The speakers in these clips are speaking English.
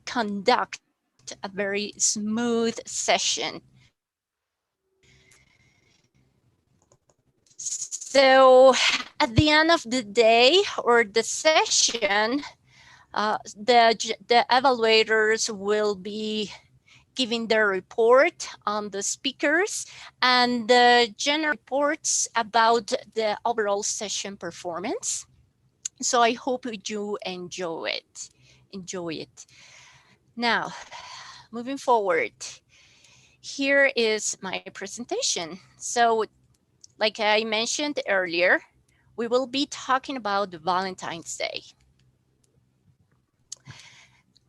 conduct a very smooth session. So at the end of the day or the session, the evaluators will be giving their report on the speakers and the general reports about the overall session performance. So I hope you enjoy it. Now, moving forward, here is my presentation. So like I mentioned earlier, we will be talking about Valentine's Day.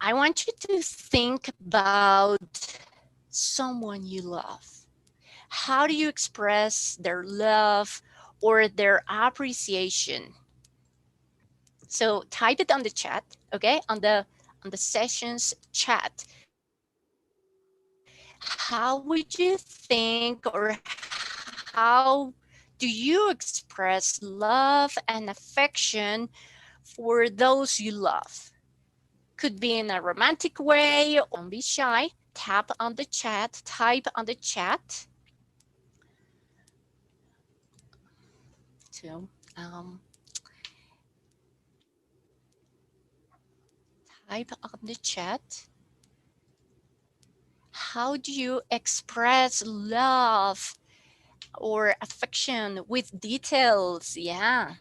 I want you to think about someone you love. How do you express their love or their appreciation? So type it on the chat, okay? On the sessions chat. How would you think, or how do you express love and affection for those you love? Could be in a romantic way. Don't be shy. Tap on the chat, type on the chat. So, type on the chat. How do you express love or affection with details? Yeah.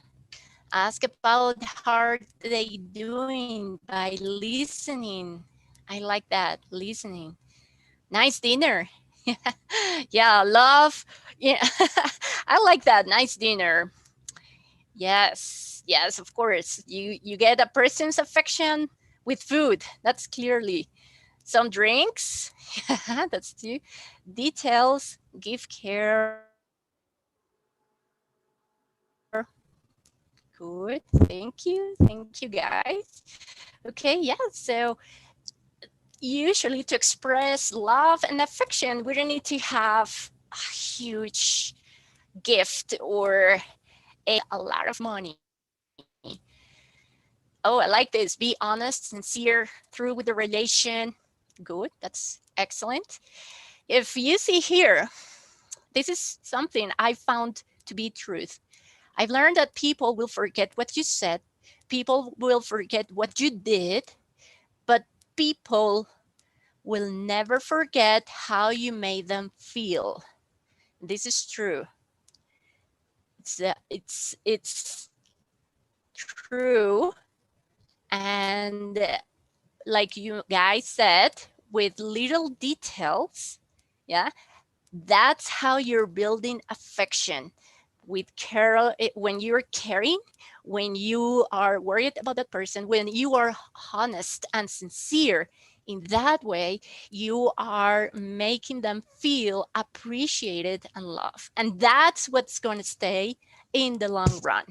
Ask about how are they doing by listening. I like that, listening. Nice dinner. Yeah, love. Yeah, I like that. Nice dinner. Yes, yes, of course. You get a person's affection with food. That's clearly some drinks. That's two. Details, give care. Good. Thank you. Thank you, guys. Okay, yeah. So usually to express love and affection, we don't need to have a huge gift or a lot of money. Oh, I like this. Be honest, sincere, through with the relation. Good. That's excellent. If you see here, this is something I found to be truth. I've learned that people will forget what you said. People will forget what you did, but people will never forget how you made them feel. This is true. It's true. And like you guys said, with little details, yeah, that's how you're building affection. With care, when you're caring, when you are worried about that person, when you are honest and sincere, in that way, you are making them feel appreciated and loved. And that's what's going to stay in the long run.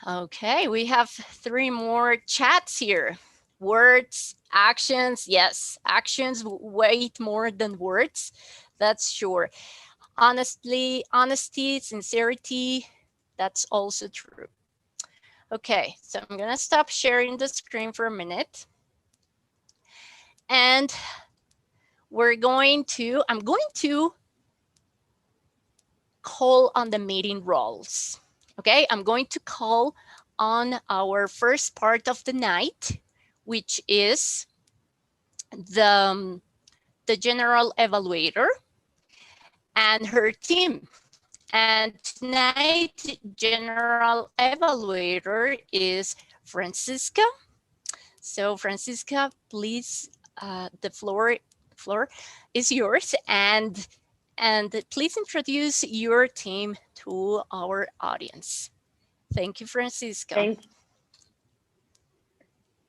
Okay, we have 3 more chats here. Words, actions, yes, actions weight more than words, that's sure. Honesty, sincerity, that's also true. Okay, so I'm gonna stop sharing the screen for a minute. And I'm going to call on the meeting roles. Okay, I'm going to call on our first part of the night, which is the general evaluator and her team. And tonight, general evaluator is Francisca. So Francisca, please, the floor is yours, and please introduce your team to our audience. Thank you, Francisca.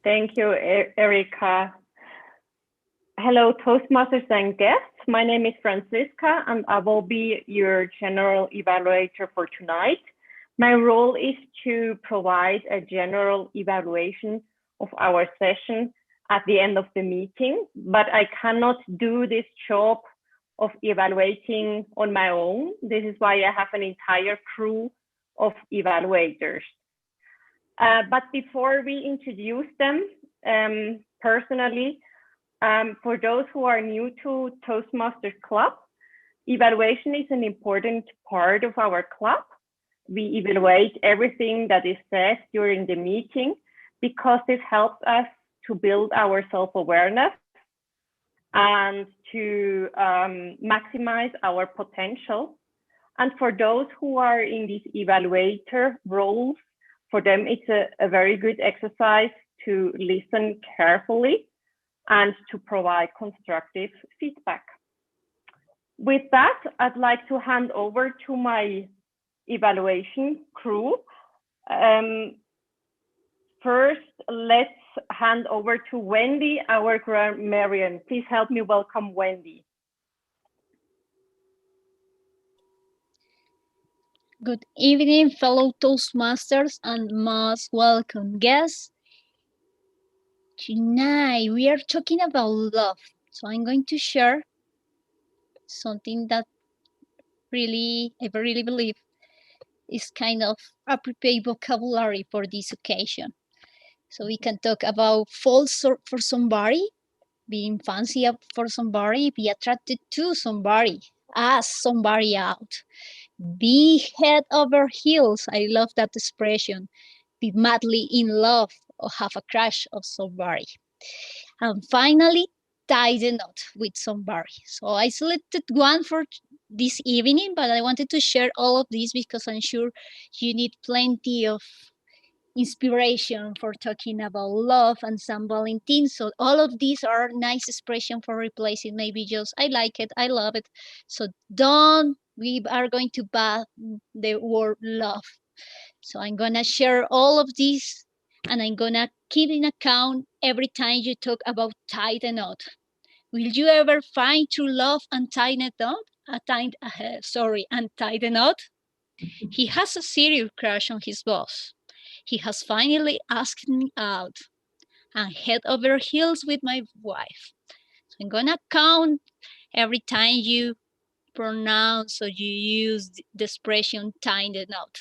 Thank you, Erica. Hello, Toastmasters and guests. My name is Francisca, and I will be your general evaluator for tonight. My role is to provide a general evaluation of our session at the end of the meeting, but I cannot do this job of evaluating on my own. This is why I have an entire crew of evaluators. But before we introduce them, personally, for those who are new to Toastmasters Club, evaluation is an important part of our club. We evaluate everything that is said during the meeting because this helps us to build our self-awareness and to maximize our potential. And for those who are in these evaluator roles, for them it's a very good exercise to listen carefully and to provide constructive feedback. With that, I'd like to hand over to my evaluation crew. First, let's hand over to Wendy, our grammarian. Please help me welcome Wendy. Good evening, fellow Toastmasters and most welcome guests. Tonight we are talking about love. So I'm going to share something that I really believe is kind of appropriate vocabulary for this occasion. So we can talk about fall for somebody, being fancy for somebody, be attracted to somebody, ask somebody out, be head over heels. I love that expression. Be madly in love or have a crush of somebody. And finally, tie the knot with somebody. So I selected one for this evening, but I wanted to share all of these because I'm sure you need plenty of inspiration for talking about love and San Valentin. So all of these are nice expression for replacing maybe just I like it, I love it. So we are going to ban the word love. So I'm gonna share all of these and I'm gonna keep in account every time you talk about tie the knot. Will you ever find true love and tie the knot? Untie the knot? He has a serious crush on his boss. He has finally asked me out and head over heels with my wife. So I'm gonna count every time you pronounce or you use the expression tie the knot.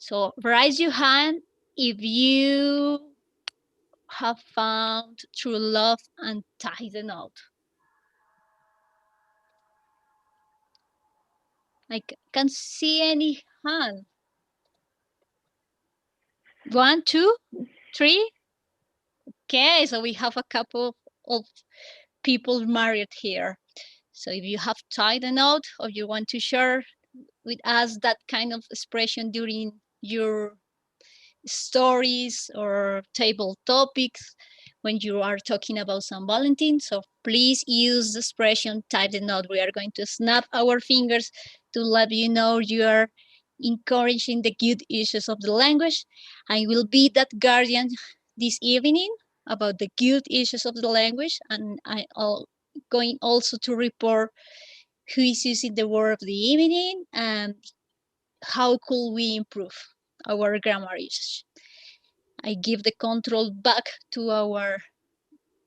So raise your hand if you have found true love and tie the knot. I can't see any hand. 1, 2, 3. Okay, so we have a couple of people married here. So if you have tied a knot or you want to share with us that kind of expression during your stories or table topics when you are talking about San Valentin, so please use the expression tie the knot. We are going to snap our fingers to let you know you are encouraging the good uses of the language. I will be that guardian this evening about the good uses of the language, and I'm going also to report who is using the word of the evening and how could we improve our grammar usage. I give the control back to our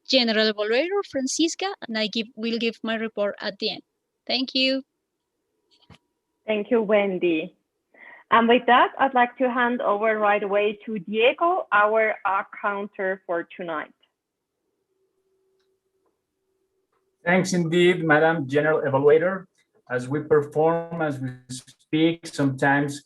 general evaluator, Francisca, and will give my report at the end. Thank you. Thank you, Wendy. And with that, I'd like to hand over right away to Diego, our accounter for tonight. Thanks indeed, Madam General Evaluator. As we perform, as we speak, sometimes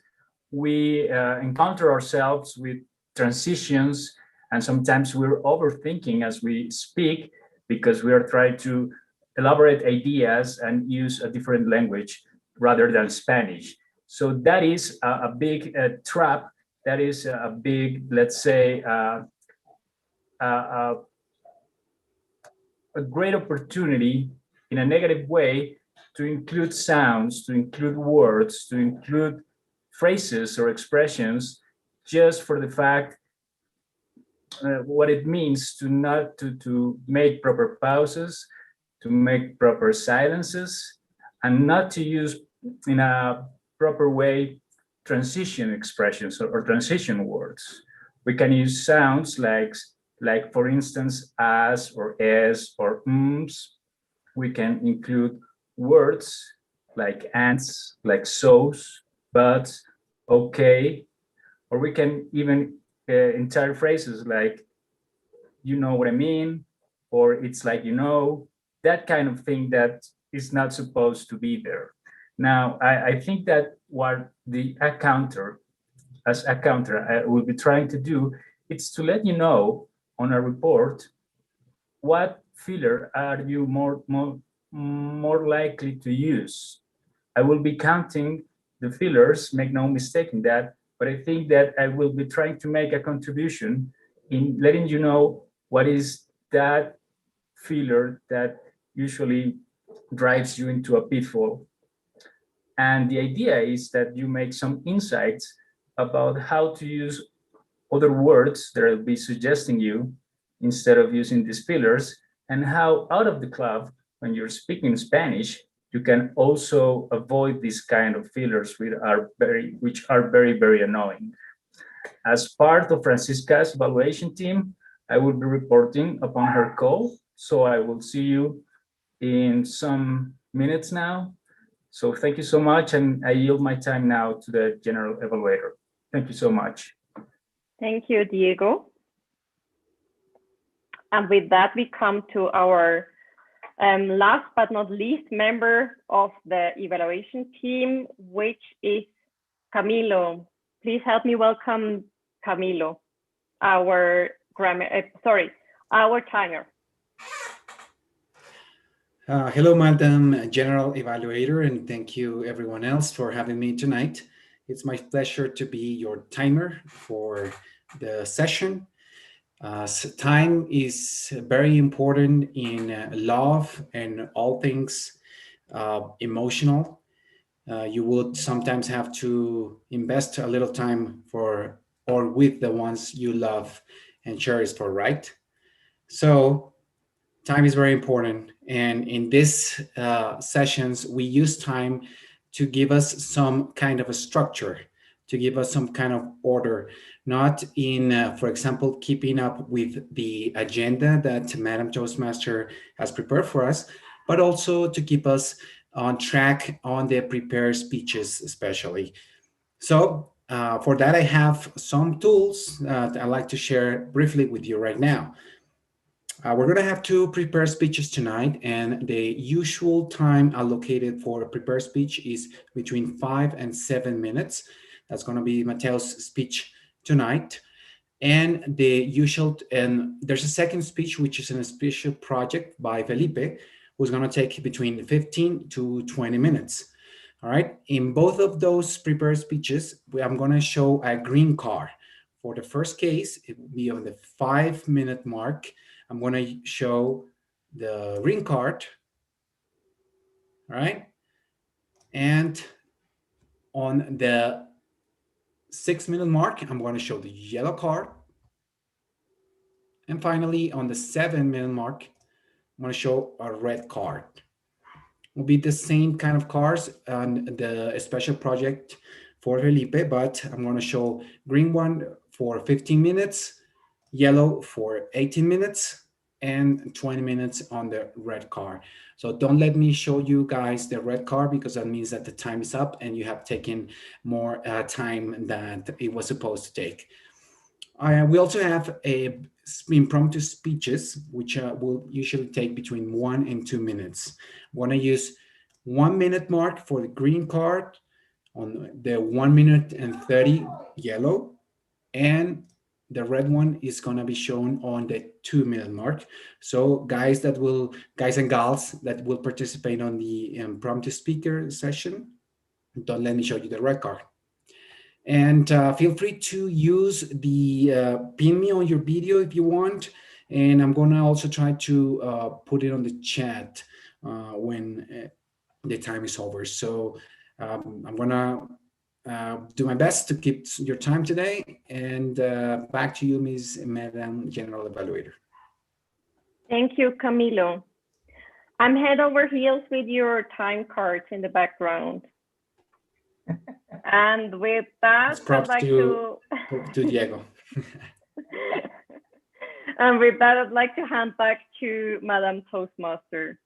we encounter ourselves with transitions, and sometimes we're overthinking as we speak because we are trying to elaborate ideas and use a different language rather than Spanish. So that is a big trap. That is a big, let's say, a great opportunity in a negative way to include sounds, to include words, to include phrases or expressions just for the fact what it means to not to make proper pauses, to make proper silences, and not to use in a proper way transition expressions or transition words. We can use sounds like for instance, as or es or ms. We can include words like ands, like so's, buts, okay, or we can even entire phrases like, you know what I mean, or it's like, you know, that kind of thing that is not supposed to be there. Now, I think that what the accounter, as a counter, I will be trying to do, it's to let you know on a report what filler are you more likely to use. I will be counting the fillers, make no mistake in that, but I think that I will be trying to make a contribution in letting you know what is that filler that usually drives you into a pitfall. And the idea is that you make some insights about how to use other words that I'll be suggesting you instead of using these fillers, and how out of the club, when you're speaking Spanish, you can also avoid these kind of fillers which are very, very annoying. As part of Francisca's evaluation team, I will be reporting upon her call. So I will see you in some minutes now. So thank you so much. And I yield my time now to the general evaluator. Thank you so much. Thank you, Diego. And with that, we come to our last but not least member of the evaluation team, which is Camilo. Please help me welcome Camilo, our timer. Hello, Madam General Evaluator, and thank you everyone else for having me tonight. It's my pleasure to be your timer for the session. Time is very important in love and all things emotional. You would sometimes have to invest a little time for or with the ones you love and cherish for, right? So time is very important. And in these sessions, we use time to give us some kind of a structure, to give us some kind of order, not in, for example, keeping up with the agenda that Madam Toastmaster has prepared for us, but also to keep us on track on the prepared speeches, especially. So for that, I have some tools that I'd like to share briefly with you right now. We're going to have two prepared speeches tonight, and the usual time allocated for a prepared speech is between 5 and 7 minutes. That's going to be Mateo's speech tonight. And there's a second speech, which is a special project by Felipe, who's going to take between 15 to 20 minutes. All right. In both of those prepared speeches, I'm going to show a green card. For the first case, it will be on the 5-minute mark. I'm going to show the green card, all right? And on the 6-minute mark, I'm going to show the yellow card. And finally, on the 7-minute mark, I'm going to show a red card. Will be the same kind of cards on the special project for Felipe, but I'm going to show green one for 15 minutes, yellow for 18 minutes, and 20 minutes on the red card. So don't let me show you guys the red card, because that means that the time is up and you have taken more time than it was supposed to take. We also have impromptu speeches, which will usually take between 1 and 2 minutes. I'm going to use 1 minute mark for the green card, on the 1 minute and 30 yellow, and the red one is going to be shown on the 2-minute mark. So guys and gals that will participate on the impromptu speaker session, don't let me show you the red card. And feel free to use the pin me on your video if you want. And I'm going to also try to put it on the chat when the time is over. So I'm going to do my best to keep your time today. And back to you, Ms. Madam General Evaluator. Thank you, Camilo. I'm head over heels with your time cards in the background. And with that, I'd like to Diego. And with that, I'd like to hand back to Madam Toastmaster.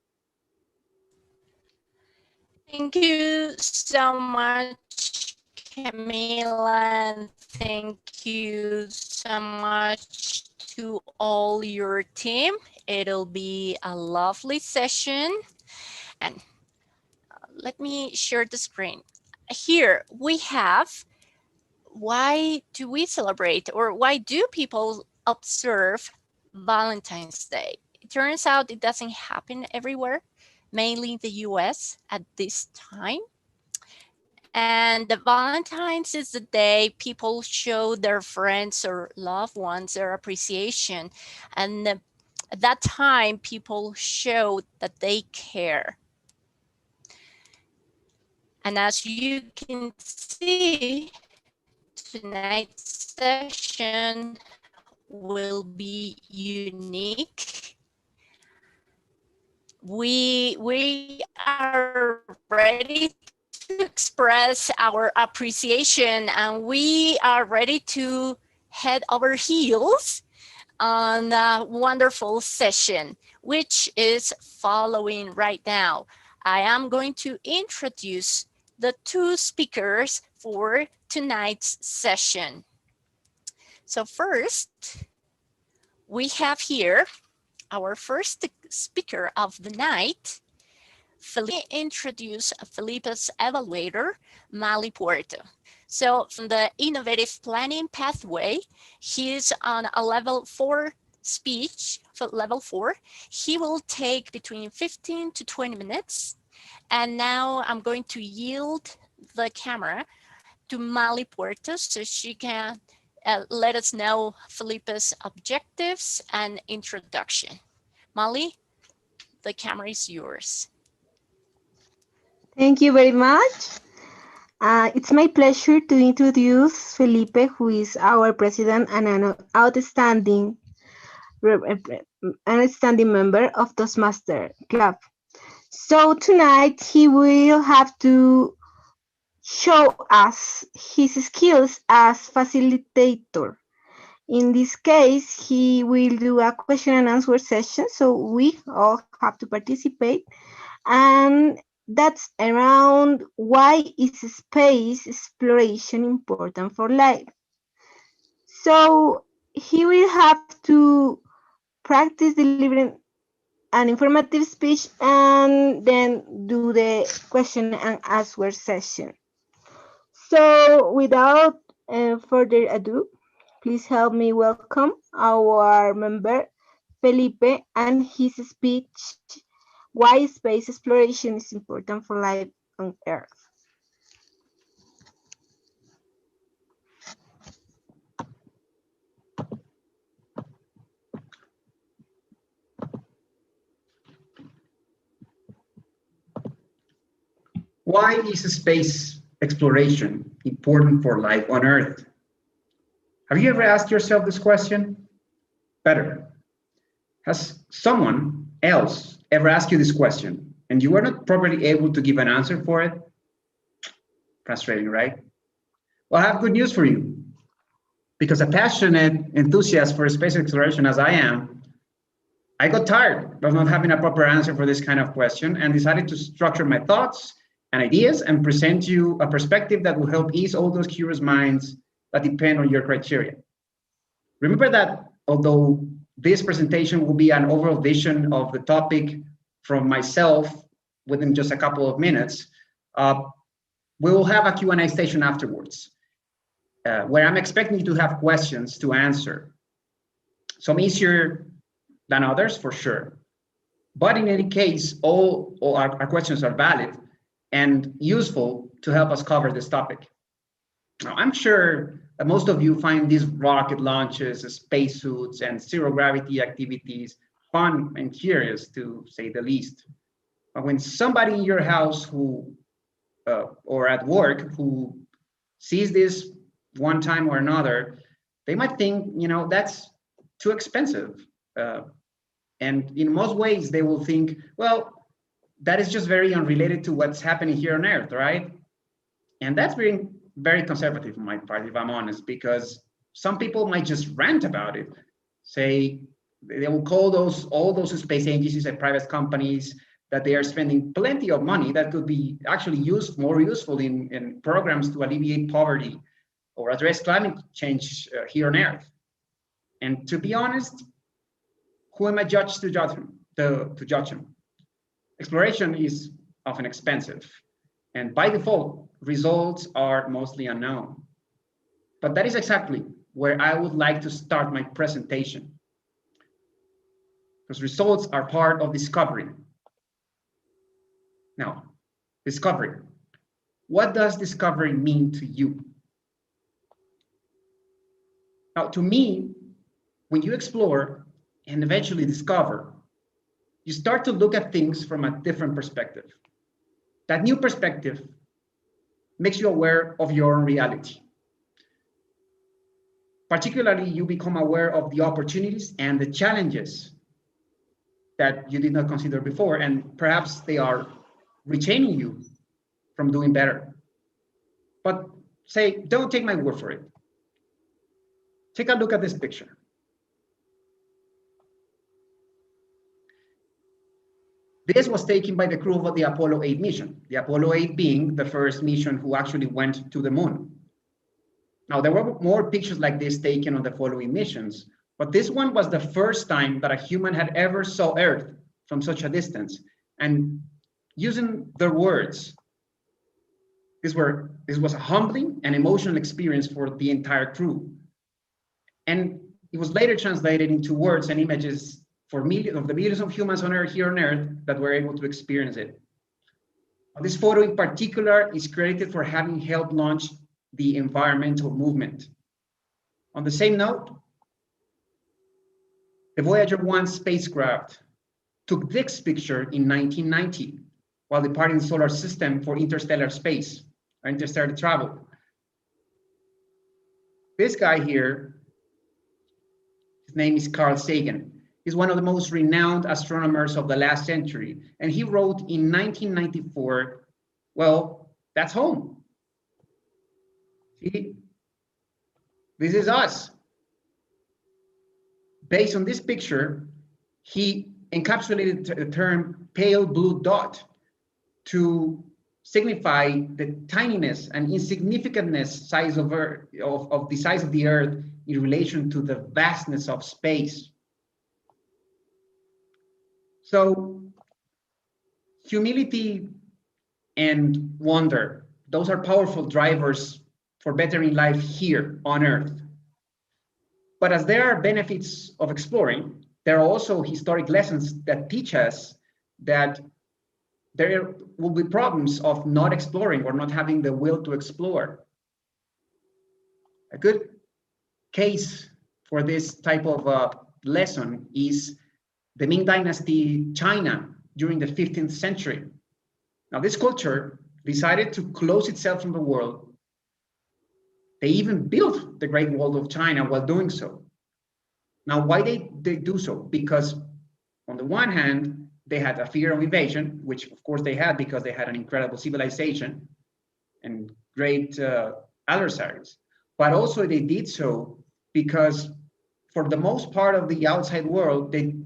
Thank you so much, Camila, and thank you so much to all your team. It'll be a lovely session. And let me share the screen. Here we have, why do we celebrate, or why do people observe Valentine's Day? It turns out it doesn't happen everywhere, mainly in the US at this time. And the Valentine's is the day people show their friends or loved ones their appreciation. And at that time, people show that they care. And as you can see, tonight's session will be unique. We are ready to express our appreciation, and we are ready to head over heels on a wonderful session, which is following right now. I am going to introduce the two speakers for tonight's session. So first, we have here our first speaker of the night. Felipe introduce Felipe's evaluator, Mali Puerto. So from the innovative planning pathway, he's on a level 4 speech, for level 4. He will take between 15 to 20 minutes. And now I'm going to yield the camera to Mali Puerto so she can let us know Felipe's objectives and introduction. Mali, the camera is yours. Thank you very much. It's my pleasure to introduce Felipe, who is our president and an outstanding member of Toastmaster Club. So tonight he will have to show us his skills as facilitator. In this case, he will do a question and answer session, so we all have to participate. And that's around why is space exploration important for life. So he will have to practice delivering an informative speech and then do the question and answer session. So without further ado, please help me welcome our member Felipe and his speech, why space exploration is important for life on Earth. Why is space exploration important for life on Earth? Have you ever asked yourself this question? Better, has someone else ever asked you this question and you were not properly able to give an answer for it? Frustrating, right? Well, I have good news for you. Because a passionate enthusiast for space exploration as I am, I got tired of not having a proper answer for this kind of question and decided to structure my thoughts and ideas and present you a perspective that will help ease all those curious minds that depend on your criteria. Remember that although this presentation will be an overall vision of the topic from myself within just a couple of minutes, we will have a Q&A session afterwards, where I'm expecting you to have questions to answer. Some easier than others, for sure. But in any case, all our questions are valid and useful to help us cover this topic. Now, I'm sure that most of you find these rocket launches, spacesuits, and zero gravity activities fun and curious, to say the least. But when somebody in your house who, or at work, who sees this one time or another, they might think, that's too expensive. And in most ways, they will think, well, that is just very unrelated to what's happening here on Earth, right? And that's being very conservative on my part, if I'm honest, because some people might just rant about it. Say, they will call all those space agencies and private companies that they are spending plenty of money that could be actually used more useful in programs to alleviate poverty or address climate change here on Earth. And to be honest, who am I judged to judge them? Exploration is often expensive, and by default, results are mostly unknown. But that is exactly where I would like to start my presentation, because results are part of discovery. Now, discovery. What does discovery mean to you? Now, to me, when you explore and eventually discover, you start to look at things from a different perspective. That new perspective makes you aware of your own reality. Particularly, you become aware of the opportunities and the challenges that you did not consider before, and perhaps they are retaining you from doing better. But say, don't take my word for it. Take a look at this picture. This was taken by the crew of the Apollo 8 mission, the Apollo 8 being the first mission who actually went to the moon. Now, there were more pictures like this taken on the following missions, but this one was the first time that a human had ever saw Earth from such a distance. And using their words, this was a humbling and emotional experience for the entire crew. And it was later translated into words and images for the millions of humans on Earth, here on Earth, that were able to experience it. This photo in particular is credited for having helped launch the environmental movement. On the same note, the Voyager 1 spacecraft took this picture in 1990 while departing the solar system for interstellar space, or interstellar travel. This guy here, his name is Carl Sagan. He's one of the most renowned astronomers of the last century. And he wrote in 1994, well, that's home. See, this is us. Based on this picture, he encapsulated the term pale blue dot to signify the tininess and insignificantness size of the size of the Earth in relation to the vastness of space. So humility and wonder, those are powerful drivers for bettering life here on Earth. But as there are benefits of exploring, there are also historic lessons that teach us that there will be problems of not exploring or not having the will to explore. A good case for this type of lesson is the Ming Dynasty China during the 15th century. Now, this culture decided to close itself from the world. They even built the Great Wall of China while doing so. Now, why they do so? Because on the one hand, they had a fear of invasion, which of course they had because they had an incredible civilization and great adversaries. But also they did so because for the most part of the outside world, they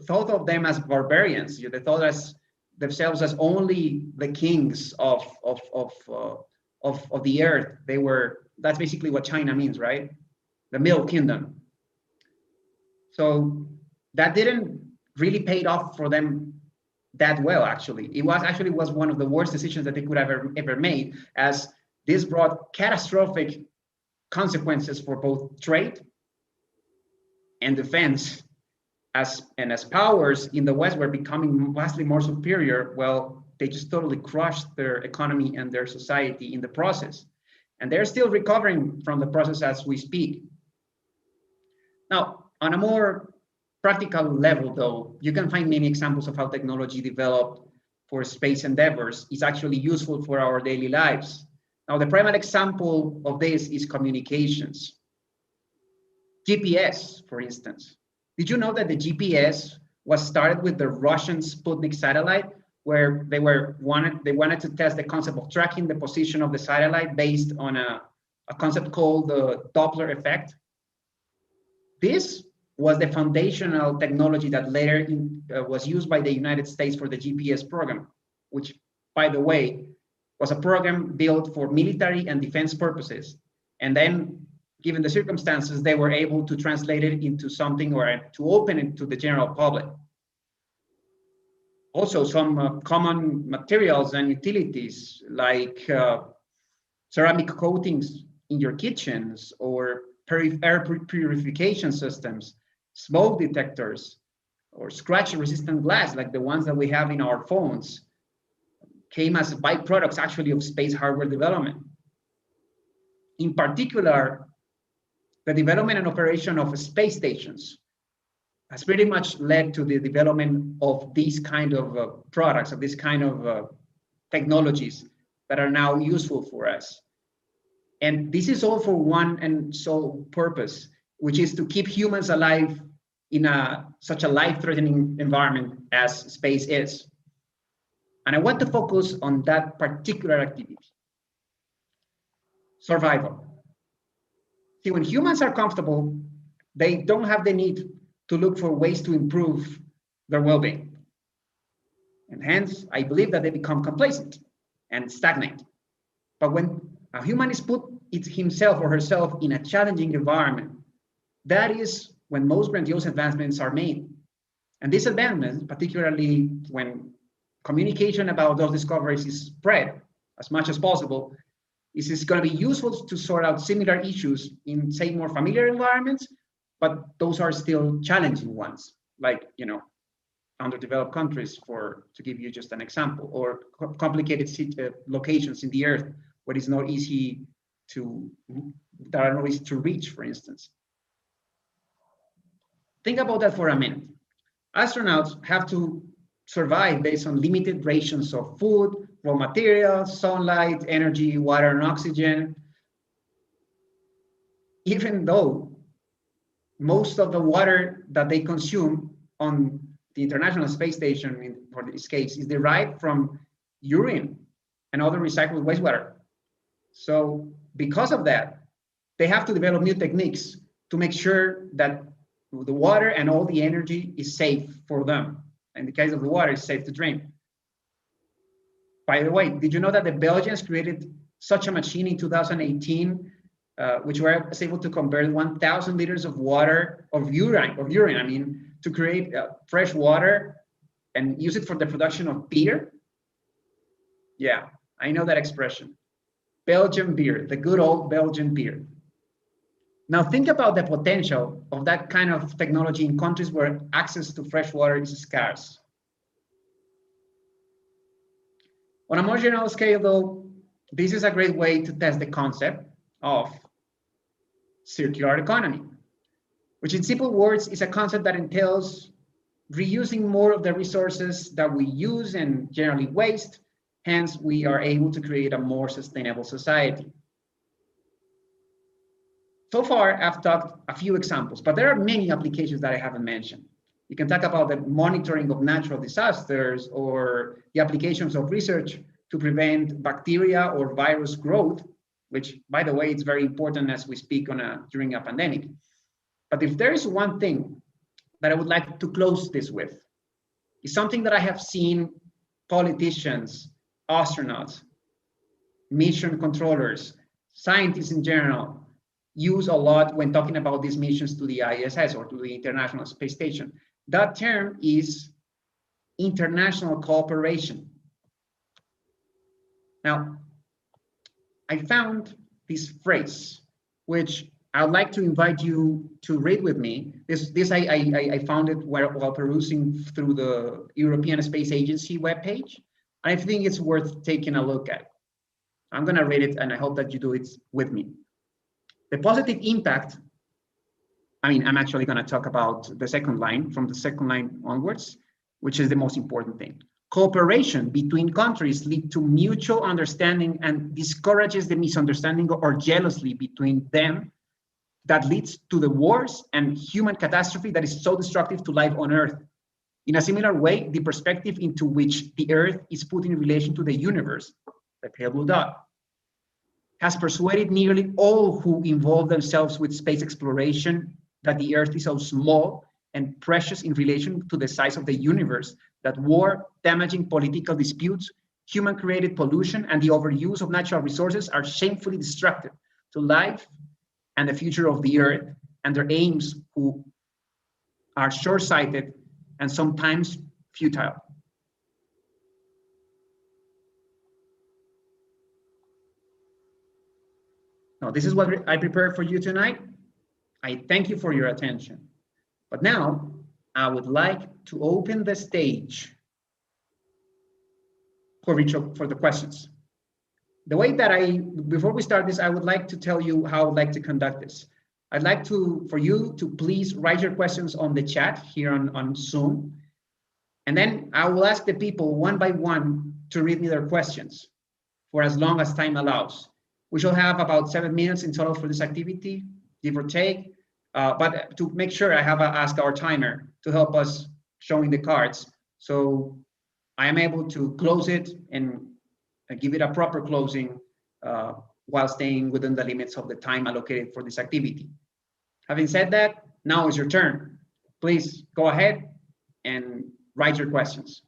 thought of them as barbarians. They thought as themselves as only the kings of the earth. That's basically what China means, right? The Middle Kingdom. So that didn't really paid off for them that well, actually. It was one of the worst decisions that they could have ever made, as this brought catastrophic consequences for both trade and defense. As powers in the West were becoming vastly more superior, well, they just totally crushed their economy and their society in the process. And they're still recovering from the process as we speak. Now, on a more practical level, though, you can find many examples of how technology developed for space endeavors is actually useful for our daily lives. Now, the primary example of this is communications. GPS, for instance. Did you know that the GPS was started with the Russian Sputnik satellite, where they wanted to test the concept of tracking the position of the satellite based on a concept called the Doppler effect? This was the foundational technology that later was used by the United States for the GPS program, which, by the way, was a program built for military and defense purposes. And then, given the circumstances, they were able to translate it into something or to open it to the general public. Also, some common materials and utilities like ceramic coatings in your kitchens or air purification systems, smoke detectors, or scratch-resistant glass like the ones that we have in our phones came as byproducts actually of space hardware development. In particular, the development and operation of space stations has pretty much led to the development of these kind of products, of this kind of technologies that are now useful for us. And this is all for one and sole purpose, which is to keep humans alive in such a life-threatening environment as space is. And I want to focus on that particular activity, survival. See, when humans are comfortable, they don't have the need to look for ways to improve their well-being. And hence, I believe that they become complacent and stagnate. But when a human is put himself or herself in a challenging environment, that is when most grandiose advancements are made. And these advancements, particularly when communication about those discoveries is spread as much as possible, is going to be useful to sort out similar issues in, say, more familiar environments, but those are still challenging ones, like, you know, underdeveloped countries, to give you just an example, or complicated locations in the Earth where it's not easy that are not easy to reach, for instance. Think about that for a minute. Astronauts have to survive based on limited rations of food, raw materials, sunlight, energy, water, and oxygen. Even though most of the water that they consume on the International Space Station, for this case, is derived from urine and other recycled wastewater. So because of that, they have to develop new techniques to make sure that the water and all the energy is safe for them. In the case of the water, it's safe to drink. By the way, did you know that the Belgians created such a machine in 2018, which was able to convert 1,000 liters of water, of urine, I mean, to create fresh water and use it for the production of beer? Yeah, I know that expression. Belgian beer, the good old Belgian beer. Now think about the potential of that kind of technology in countries where access to fresh water is scarce. On a more general scale, though, this is a great way to test the concept of circular economy, which in simple words is a concept that entails reusing more of the resources that we use and generally waste. Hence, we are able to create a more sustainable society. So far, I've talked a few examples, but there are many applications that I haven't mentioned. You can talk about the monitoring of natural disasters or the applications of research to prevent bacteria or virus growth, which, by the way, is very important as we speak during a pandemic. But if there is one thing that I would like to close this with, it's something that I have seen politicians, astronauts, mission controllers, scientists in general, use a lot when talking about these missions to the ISS or to the International Space Station. That term is international cooperation. Now, I found this phrase, which I would like to invite you to read with me. I found it while perusing through the European Space Agency webpage. I think it's worth taking a look at. I'm going to read it, and I hope that you do it with me. The positive impact, I'm actually going to talk about the second line, from the second line onwards, which is the most important thing. Cooperation between countries leads to mutual understanding and discourages the misunderstanding or jealousy between them that leads to the wars and human catastrophe that is so destructive to life on Earth. In a similar way, the perspective into which the Earth is put in relation to the universe, the pale blue dot, has persuaded nearly all who involve themselves with space exploration that the Earth is so small and precious in relation to the size of the universe, that war, damaging political disputes, human-created pollution, and the overuse of natural resources are shamefully destructive to life and the future of the Earth, and their aims who are short-sighted and sometimes futile. Now, this is what I prepared for you tonight. I thank you for your attention. But now, I would like to open the stage for the questions. The way that before we start this, I would like to tell you how I'd like to conduct this. I'd like for you to please write your questions on the chat here on Zoom. And then I will ask the people one by one to read me their questions for as long as time allows. We shall have about 7 minutes in total for this activity, give or take. But to make sure, I have asked our timer to help us showing the cards. So I am able to close it and give it a proper closing while staying within the limits of the time allocated for this activity. Having said that, now is your turn. Please go ahead and write your questions.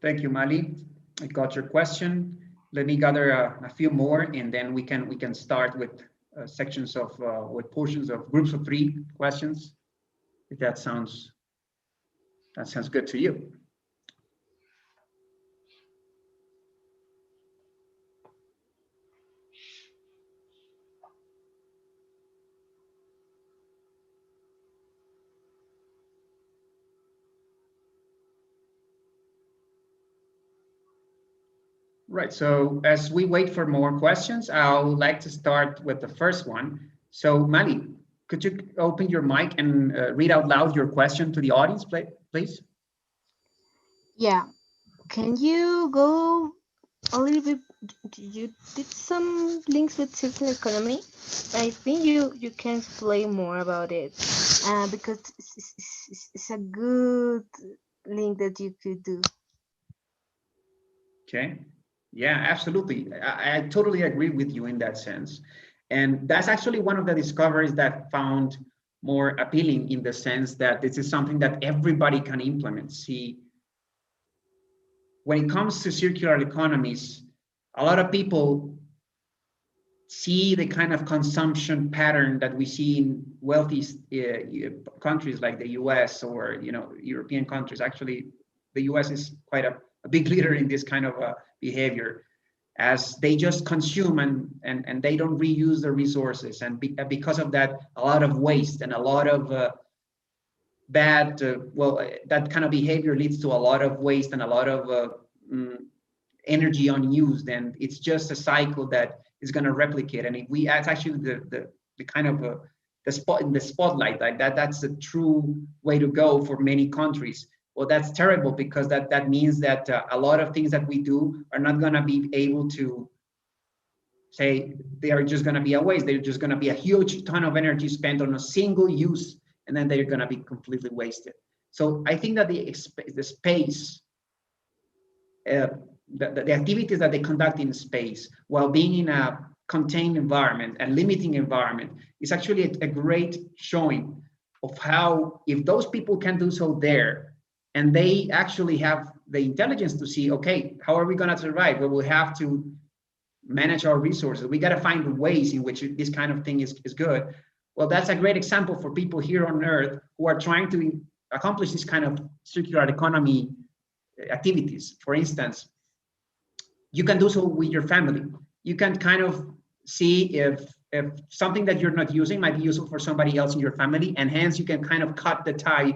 Thank you, Mali. I got your question. Let me gather a few more, and then we can start with sections of with portions of groups of 3 questions. If that sounds good to you. Right, so as we wait for more questions, I would like to start with the first one. So Mali, could you open your mic and read out loud your question to the audience, please? Yeah. Can you go a little bit? You did some links with circular economy. I think you can explain more about it because it's a good link that you could do. Okay. Yeah, absolutely. I totally agree with you in that sense. And that's actually one of the discoveries that found more appealing in the sense that this is something that everybody can implement. See, when it comes to circular economies, a lot of people see the kind of consumption pattern that we see in wealthy countries like the US or European countries. Actually, the US is quite a big leader in this kind of behavior, as they just consume and they don't reuse the resources, and because of that, a lot of waste and a lot of bad that kind of behavior leads to a lot of waste and a lot of energy unused, and it's just a cycle that is going to replicate. And if we it's actually the kind of the spotlight, like that's the true way to go for many countries. Well, that's terrible, because that means that a lot of things that we do are not going to be able to say they are just going to be a waste. They're just going to be a huge ton of energy spent on a single use, and then they're going to be completely wasted. So I think that the space, the activities that they conduct in space while being in a contained environment and limiting environment is actually a great showing of how, if those people can do so there, and they actually have the intelligence to see, okay, how are we going to survive? Well, we have to manage our resources. We got to find ways in which this kind of thing is good. Well, that's a great example for people here on Earth who are trying to accomplish this kind of circular economy activities. For instance, you can do so with your family. You can kind of see if something that you're not using might be useful for somebody else in your family, and hence you can kind of cut the tie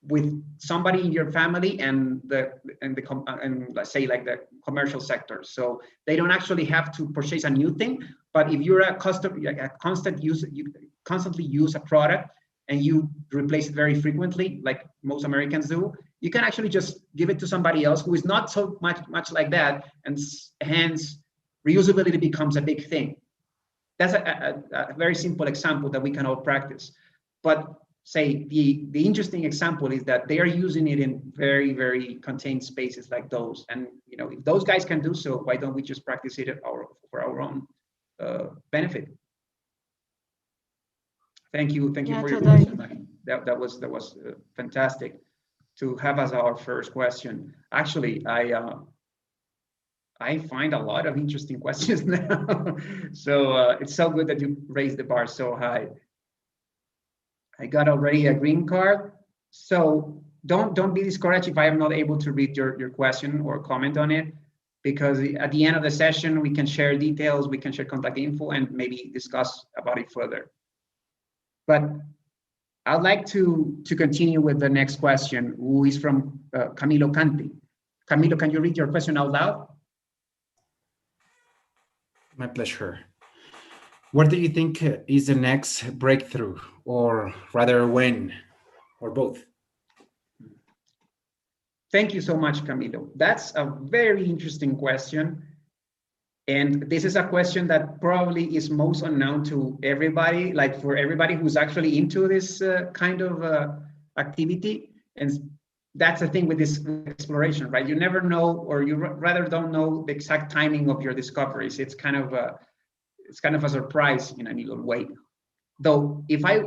with somebody in your family and let's say like the commercial sector. So they don't actually have to purchase a new thing, but if you're a customer, like a constant user, you constantly use a product and you replace it very frequently, like most Americans do, you can actually just give it to somebody else who is not so much like that, and hence reusability becomes a big thing. That's a very simple example that we can all practice. But say the interesting example is that they are using it in very, very contained spaces like those. And if those guys can do so, why don't we just practice it for our own benefit? Thank you for your question. That was fantastic to have as our first question. Actually, I find a lot of interesting questions now. So it's so good that you raised the bar so high. I got already a green card. So don't be discouraged if I am not able to read your question or comment on it, because at the end of the session, we can share details, we can share contact info, and maybe discuss about it further. But I'd like to continue with the next question, who is from Camilo Canti. Camilo, can you read your question out loud? My pleasure. What do you think is the next breakthrough, or rather when, or both? Thank you so much, Camilo. That's a very interesting question. And this is a question that probably is most unknown to everybody, like for everybody who's actually into this kind of activity. And that's the thing with this exploration, right? You never know, or you rather don't know the exact timing of your discoveries. It's kind of a surprise in a little way. Though if I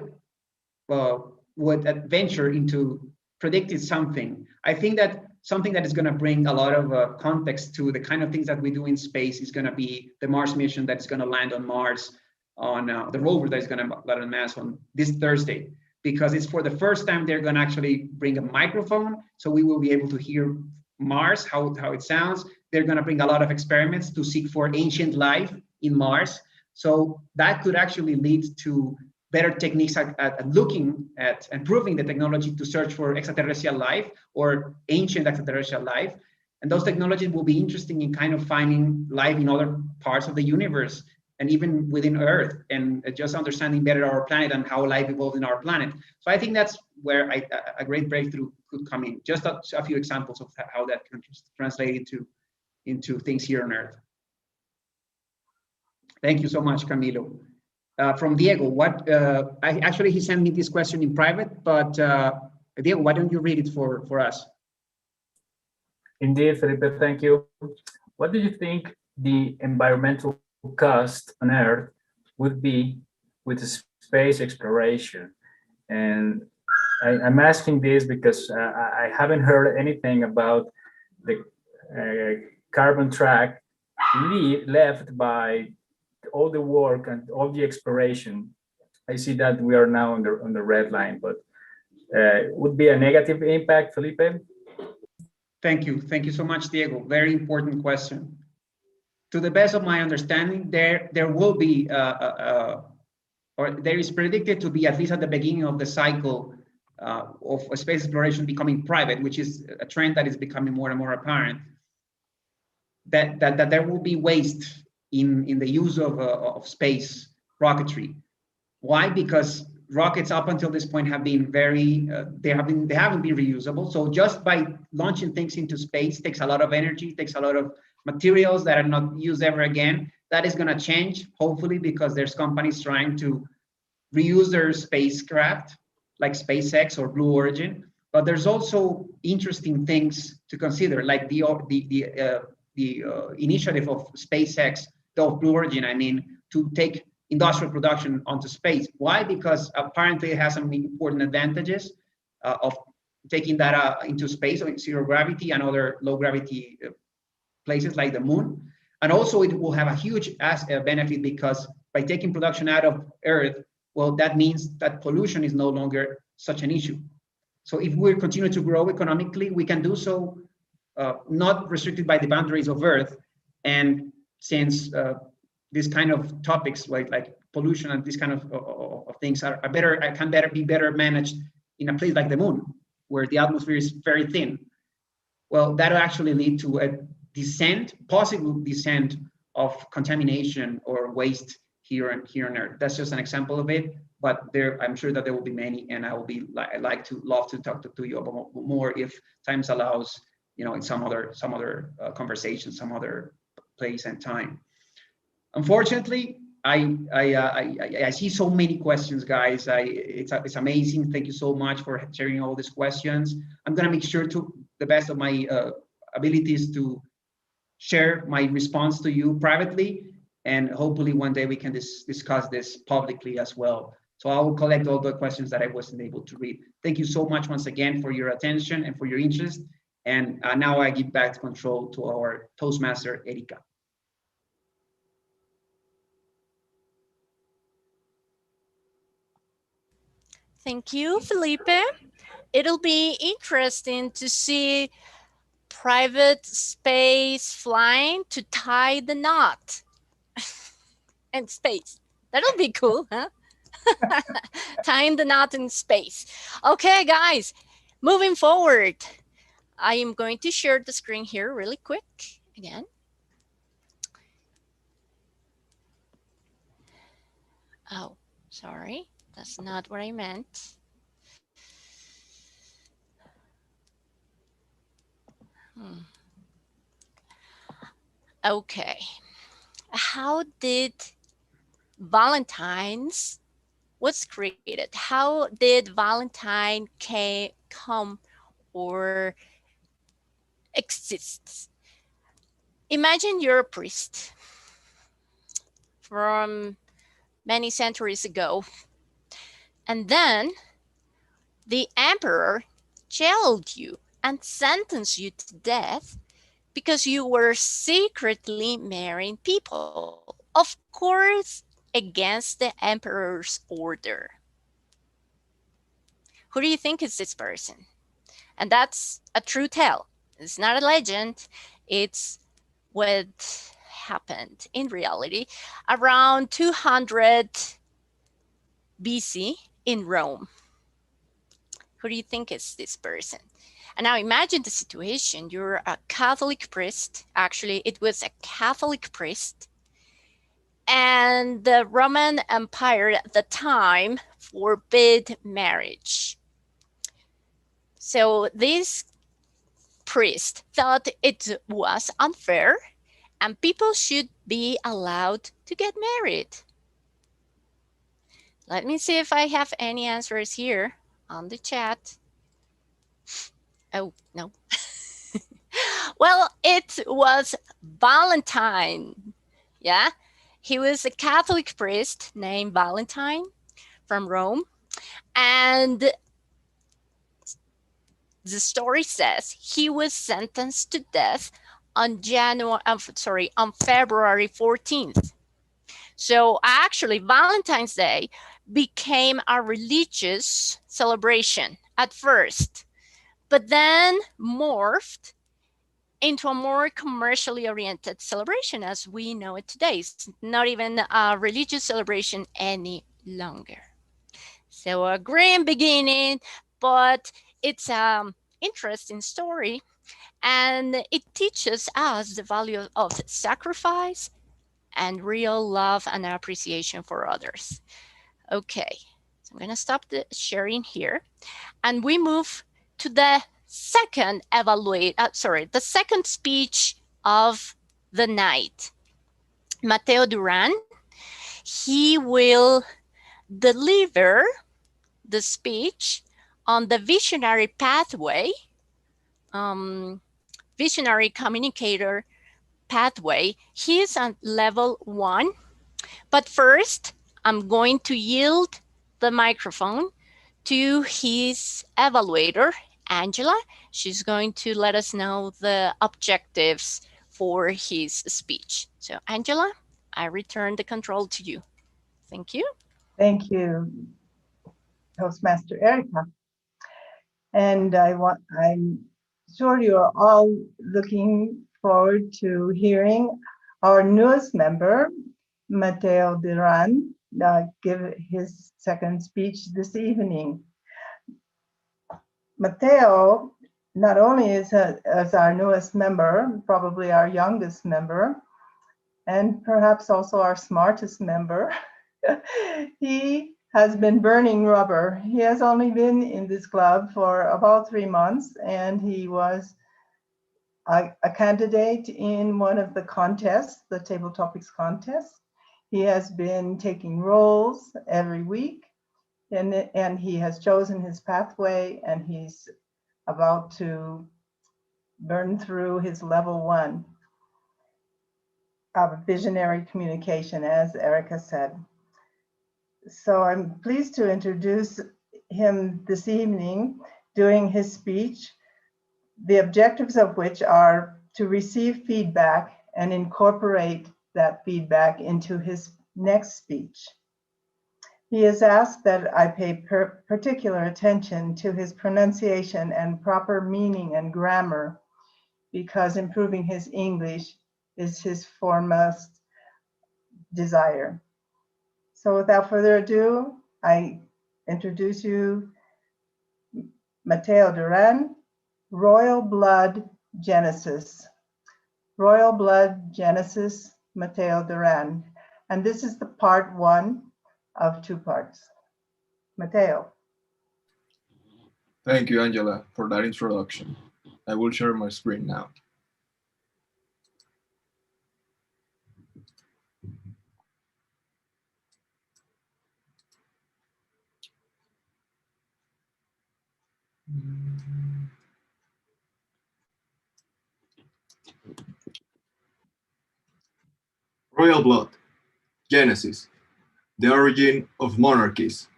would venture into predicting something, I think that something that is going to bring a lot of context to the kind of things that we do in space is going to be the Mars mission that's going to land on Mars, on the rover that is going to land on Mars on this Thursday, because it's for the first time they're going to actually bring a microphone, so we will be able to hear Mars, how it sounds. They're going to bring a lot of experiments to seek for ancient life in Mars. So that could actually lead to better techniques at looking at and proving the technology to search for extraterrestrial life or ancient extraterrestrial life. And those technologies will be interesting in kind of finding life in other parts of the universe and even within Earth, and just understanding better our planet and how life evolved in our planet. So I think that's where a great breakthrough could come in. Just a few examples of how that can translate into things here on Earth. Thank you so much, Camilo. From Diego, he sent me this question in private, but Diego, why don't you read it for us? Indeed, Felipe, thank you. What do you think the environmental cost on Earth would be with space exploration? And I'm asking this because I haven't heard anything about the carbon track left by all the work and all the exploration. I see that we are now on the red line, but would be a negative impact, Felipe? Thank you so much, Diego. Very important question. To the best of my understanding, there will be or there is predicted to be, at least at the beginning of the cycle of space exploration, becoming private, which is a trend that is becoming more and more apparent. That there will be waste in the use of space rocketry. Why? Because rockets up until this point have been they haven't been reusable. So just by launching things into space takes a lot of energy, takes a lot of materials that are not used ever again. That is going to change, hopefully, because there's companies trying to reuse their spacecraft, like SpaceX or Blue Origin. But there's also interesting things to consider, like the initiative of SpaceX, of Blue Origin, I mean, to take industrial production onto space. Why? Because apparently it has some important advantages of taking data into space, or zero gravity and other low gravity places like the moon. And also it will have a huge benefit, because by taking production out of Earth, well, that means that pollution is no longer such an issue. So if we continue to grow economically, we can do so not restricted by the boundaries of Earth. And since these kind of topics like pollution and these kind of things can be better managed in a place like the moon, where the atmosphere is very thin, well, that'll actually lead to a descent, possible descent of contamination or waste here on Earth. That's just an example of it, but I'm sure that there will be many, and I will be love to talk to you about more if time allows, in some other conversation, some other place and time. Unfortunately, I see so many questions, guys. It's amazing. Thank you so much for sharing all these questions. I'm gonna make sure to the best of my abilities to share my response to you privately, and hopefully one day we can discuss this publicly as well. So I will collect all the questions that I wasn't able to read. Thank you so much once again for your attention and for your interest. And now I give back control to our Toastmaster, Erika. Thank you, Felipe. It'll be interesting to see private space flying to tie the knot in space. That'll be cool, huh? Tying the knot in space. Okay, guys, moving forward. I am going to share the screen here really quick again. Oh, sorry. That's not what I meant. Okay. How did Valentine's was created? How did Valentine come or exists? Imagine you're a priest from many centuries ago, and then the emperor jailed you and sentenced you to death because you were secretly marrying people, of course, against the emperor's order. Who do you think is this person? And that's a true tale. It's not a legend. It's what happened in reality around 200 BC in Rome. Who do you think is this person? And now imagine the situation. You're a Catholic priest. Actually, it was a Catholic priest. And the Roman Empire at the time forbid marriage. So this priest thought it was unfair and people should be allowed to get married. Let me see if I have any answers here on the chat. Oh, no. Well, it was Valentine. Yeah, he was a Catholic priest named Valentine from Rome. And the story says he was sentenced to death on February 14th. So actually, Valentine's Day became a religious celebration at first, but then morphed into a more commercially oriented celebration as we know it today. It's not even a religious celebration any longer. So a grim beginning, but it's an interesting story, and it teaches us the value of sacrifice and real love and appreciation for others. Okay, so I'm gonna stop the sharing here, and we move to the second the second speech of the night. Mateo Duran, he will deliver the speech on the visionary pathway, visionary communicator pathway. He's on level 1, but first I'm going to yield the microphone to his evaluator, Angela. She's going to let us know the objectives for his speech. So Angela, I return the control to you. Thank you. Thank you, Toastmaster Erika. And I'm sure you're all looking forward to hearing our newest member, Mateo Duran, give his second speech this evening. Mateo not only is our newest member, probably our youngest member, and perhaps also our smartest member, he has been burning rubber. He has only been in this club for about 3 months, and he was a candidate in one of the contests, the Table Topics contest. He has been taking roles every week, and he has chosen his pathway, and he's about to burn through his level 1 of visionary communication, as Erica said. So I'm pleased to introduce him this evening during his speech, the objectives of which are to receive feedback and incorporate that feedback into his next speech. He has asked that I pay particular attention to his pronunciation and proper meaning and grammar, because improving his English is his foremost desire. So without further ado, I introduce you Mateo Duran, Royal Blood Genesis. Royal Blood Genesis, Mateo Duran. And this is the part 1 of 2 parts. Mateo. Thank you, Angela, for that introduction. I will share my screen now. Royal Blood, Genesis, the origin of monarchies.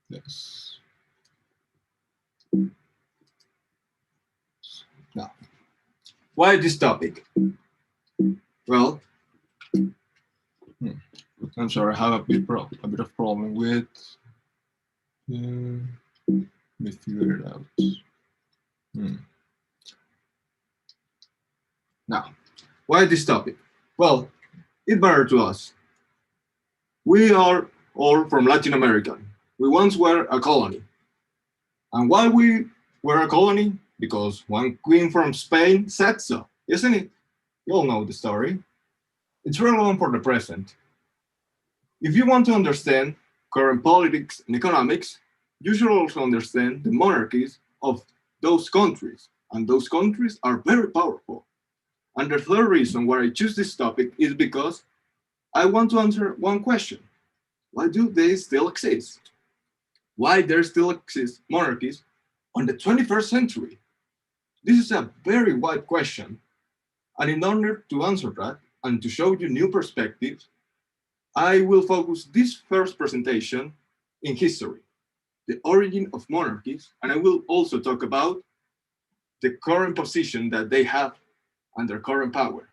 Yes. Now, why this topic? Well, I'm sorry, I have a bit of problem with. Let me figure it out. Now, why this topic? Well, it matters to us. We are all from Latin America. We once were a colony. And why we were a colony? Because one queen from Spain said so, isn't it? You all know the story. It's relevant for the present. If you want to understand current politics and economics, you should also understand the monarchies of those countries. And those countries are very powerful. And the third reason why I choose this topic is because I want to answer one question. Why do they still exist? Why there still exist monarchies on the 21st century? This is a very wide question. And in order to answer that and to show you new perspectives, I will focus this first presentation in history, the origin of monarchies, and I will also talk about the current position that they have and their current power.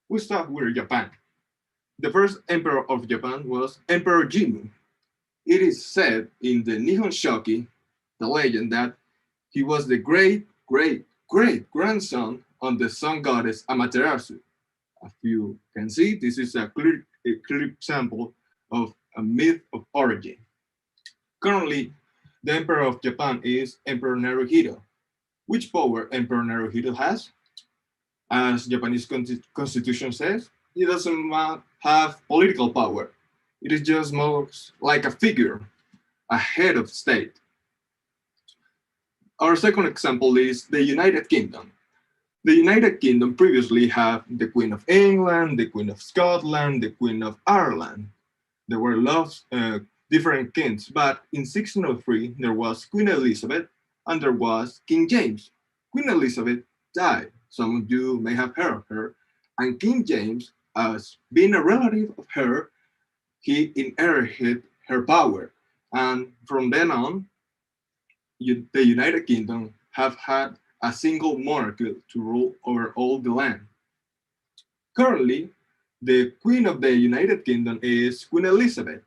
We'll start with Japan. The first emperor of Japan was Emperor Jimmu. It is said in the Nihon Shoki, the legend, that he was the great-great-great-grandson of the sun goddess Amaterasu. As you can see, this is a clear example of a myth of origin. Currently, the emperor of Japan is Emperor Naruhito. Which power Emperor Naruhito has? As Japanese constitution says, he doesn't have political power. It is just more like a figure, a head of state. Our second example is the United Kingdom. The United Kingdom previously had the Queen of England, the Queen of Scotland, the Queen of Ireland. There were lots of different kings, but in 1603 there was Queen Elizabeth and there was King James. Queen Elizabeth died. Some of you may have heard of her. And King James, as being a relative of her, he inherited her power. And from then on, the United Kingdom have had a single monarchy to rule over all the land. Currently, the Queen of the United Kingdom is Queen Elizabeth.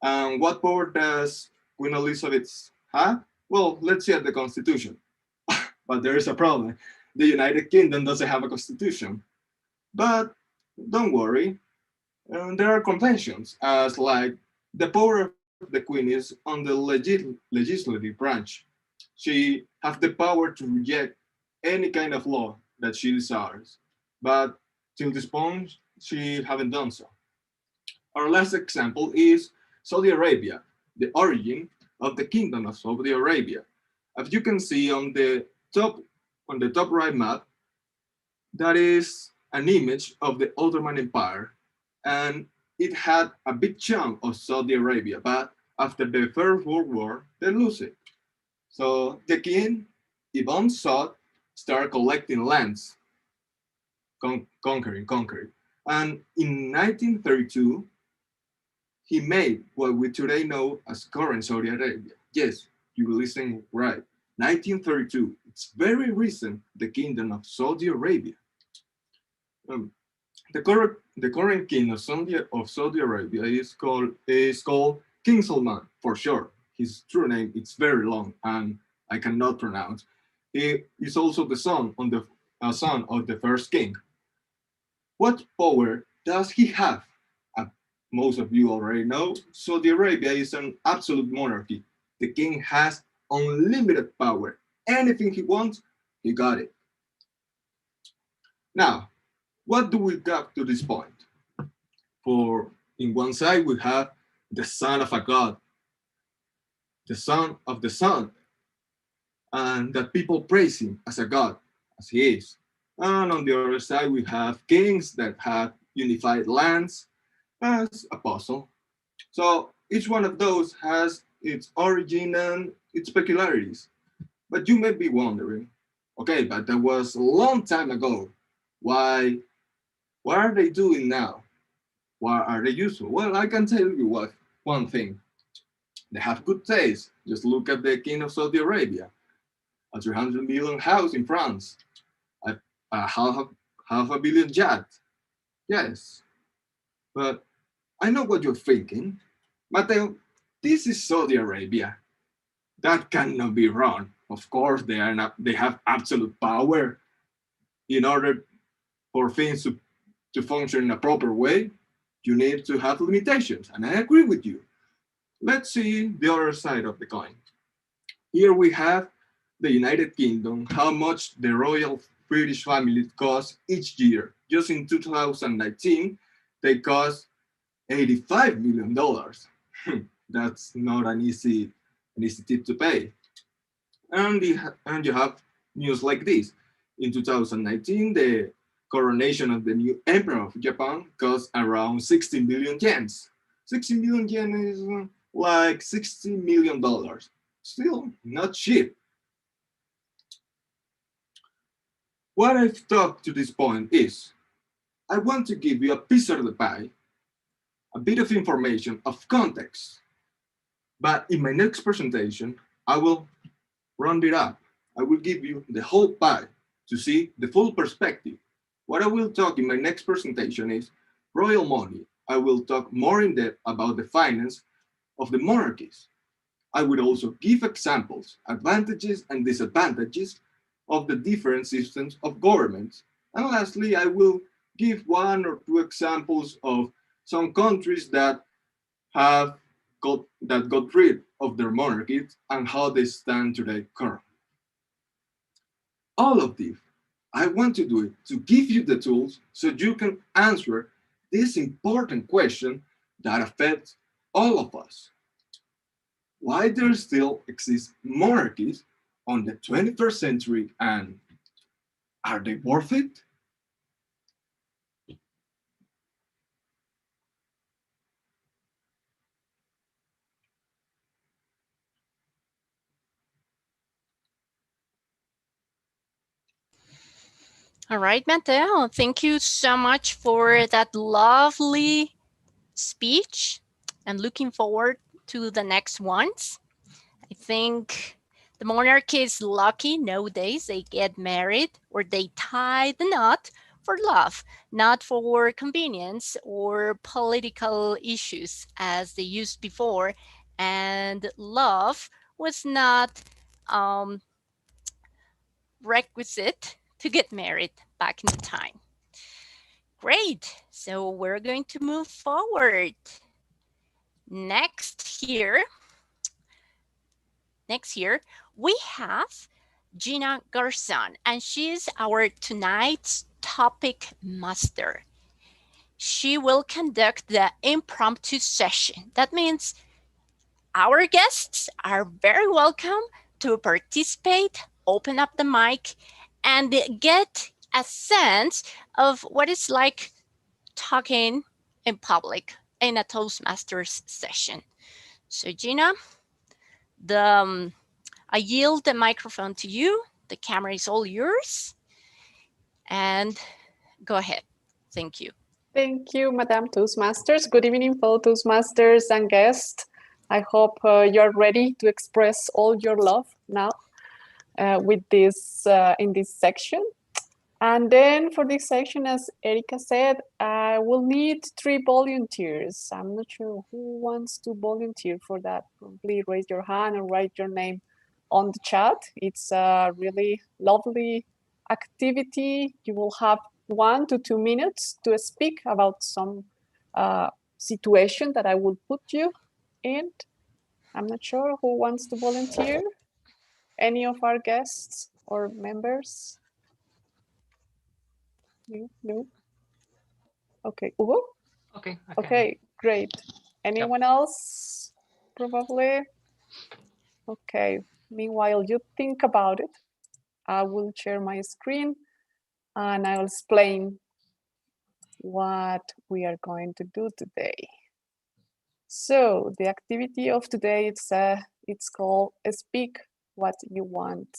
And what power does Queen Elizabeth have? Well, let's see at the Constitution. But there is a problem. The United Kingdom doesn't have a constitution. But don't worry, And there are conventions as like the power of the queen is on the legislative branch. She have the power to reject any kind of law that she desires, but till this point she haven't done so. Our last example is Saudi Arabia, the origin of the Kingdom of Saudi Arabia. As you can see top on the top right map, that is an image of the Ottoman Empire, and it had a big chunk of Saudi Arabia, but after the First World War, they lose it. So the king, Ibn Saud, started collecting lands, conquering. And in 1932, he made what we today know as current Saudi Arabia. Yes, you listen right. 1932. It's very recent, the Kingdom of Saudi Arabia. Um, the current king of Saudi Arabia is called King Salman for sure. His true name is very long and I cannot pronounce. He is also the son of the first king. What power does he have? Uh, Most of you already know. Saudi Arabia is an absolute monarchy. The king has unlimited power. Anything he wants, he got it. Now, what do we got to this point? For in one side we have the son of a god, the son of the sun, and that people praise him as a god, as he is. And on the other side we have kings that have unified lands as a puzzle. So each one of those has its origin and its peculiarities. But you may be wondering, okay, but that was a long time ago. Why? What are they doing now? What are they useful? Well, I can tell you one thing. They have good taste. Just look at the king of Saudi Arabia, a 300 million house in France, a, a half a billion yacht. Yes, but I know what you're thinking. Mateo, this is Saudi Arabia. That cannot be wrong. Of course, they have absolute power in order for things to function in a proper way. You need to have limitations, and I agree with you. Let's see the other side of the coin. Here we have the United Kingdom, how much the royal British family costs each year. Just in 2019, they cost $85 million. That's not an easy tip to pay. And you have news like this. In 2019, the coronation of the new emperor of Japan cost around 60 million yens. 60 million yen is like $60 million. Still not cheap. What I've talked to this point is I want to give you a piece of the pie, a bit of information of context. But in my next presentation, I will round it up. I will give you the whole pie to see the full perspective. What I will talk in my next presentation is royal money. I will talk more in depth about the finance of the monarchies. I will also give examples, advantages and disadvantages of the different systems of governments. And lastly, I will give one or two examples of some countries have got rid of their monarchies and how they stand today currently. All of this, I want to do it to give you the tools so you can answer this important question that affects all of us. Why there still exist monarchies on the 21st century and are they worth it? All right, Mateo, thank you so much for that lovely speech and looking forward to the next ones. I think the monarchy is lucky nowadays. They get married or they tie the knot for love, not for convenience or political issues as they used before. And love was not um, requisite to get married back in the time. Great. So we're going to move forward. Next here, we have Gina Garzon, and she's our tonight's topic master. She will conduct the impromptu session. That means our guests are very welcome to participate, open up the mic, and get a sense of what it's like talking in public in a Toastmasters session. So Gina, I yield the microphone to you. The camera is all yours. And go ahead. Thank you. Thank you, Madam Toastmasters. Good evening, fellow Toastmasters and guests. I hope you're ready to express all your love now with this in this section. And then for this section, as Erica said, I will need 3 volunteers. I'm not sure who wants to volunteer for that. Please raise your hand and write your name on the chat. It's a really lovely activity. You will have 1 to 2 minutes to speak about some situation that I will put you in. I'm not sure who wants to volunteer. Any of our guests or members? No. Okay, Hugo? Okay. Okay, great. Anyone else? Probably. Okay. Meanwhile, you think about it. I will share my screen and I'll explain what we are going to do today. So the activity of today, it's called Speak What You Want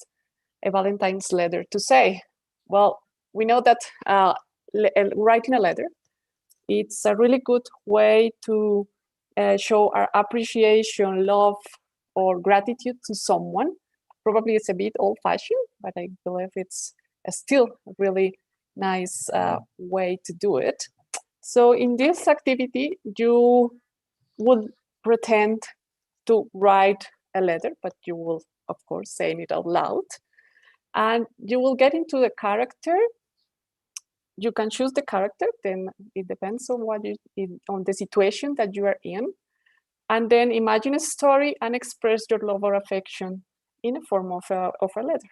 a Valentine's Letter to Say. Well, we know that writing a letter, it's a really good way to show our appreciation, love, or gratitude to someone. Probably it's a bit old-fashioned, but I believe it's still a really nice way to do it. So in this activity, you would pretend to write a letter, but you will, of course, say it out loud. And you will get into the character. You can choose the character, then it depends on on the situation that you are in. And then imagine a story and express your love or affection in the form of a letter.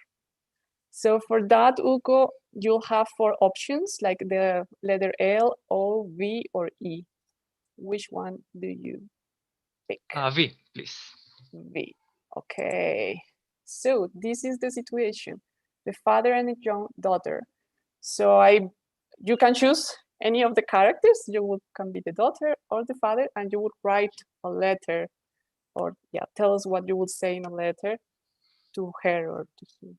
So for that, Hugo, you'll have 4 options, like the letter L, O, V, or E. Which one do you pick? V, please. V. Okay. So this is the situation. The father and the young daughter. So you can choose any of the characters. You can be the daughter or the father, and you would write a letter, or tell us what you would say in a letter to her or to him.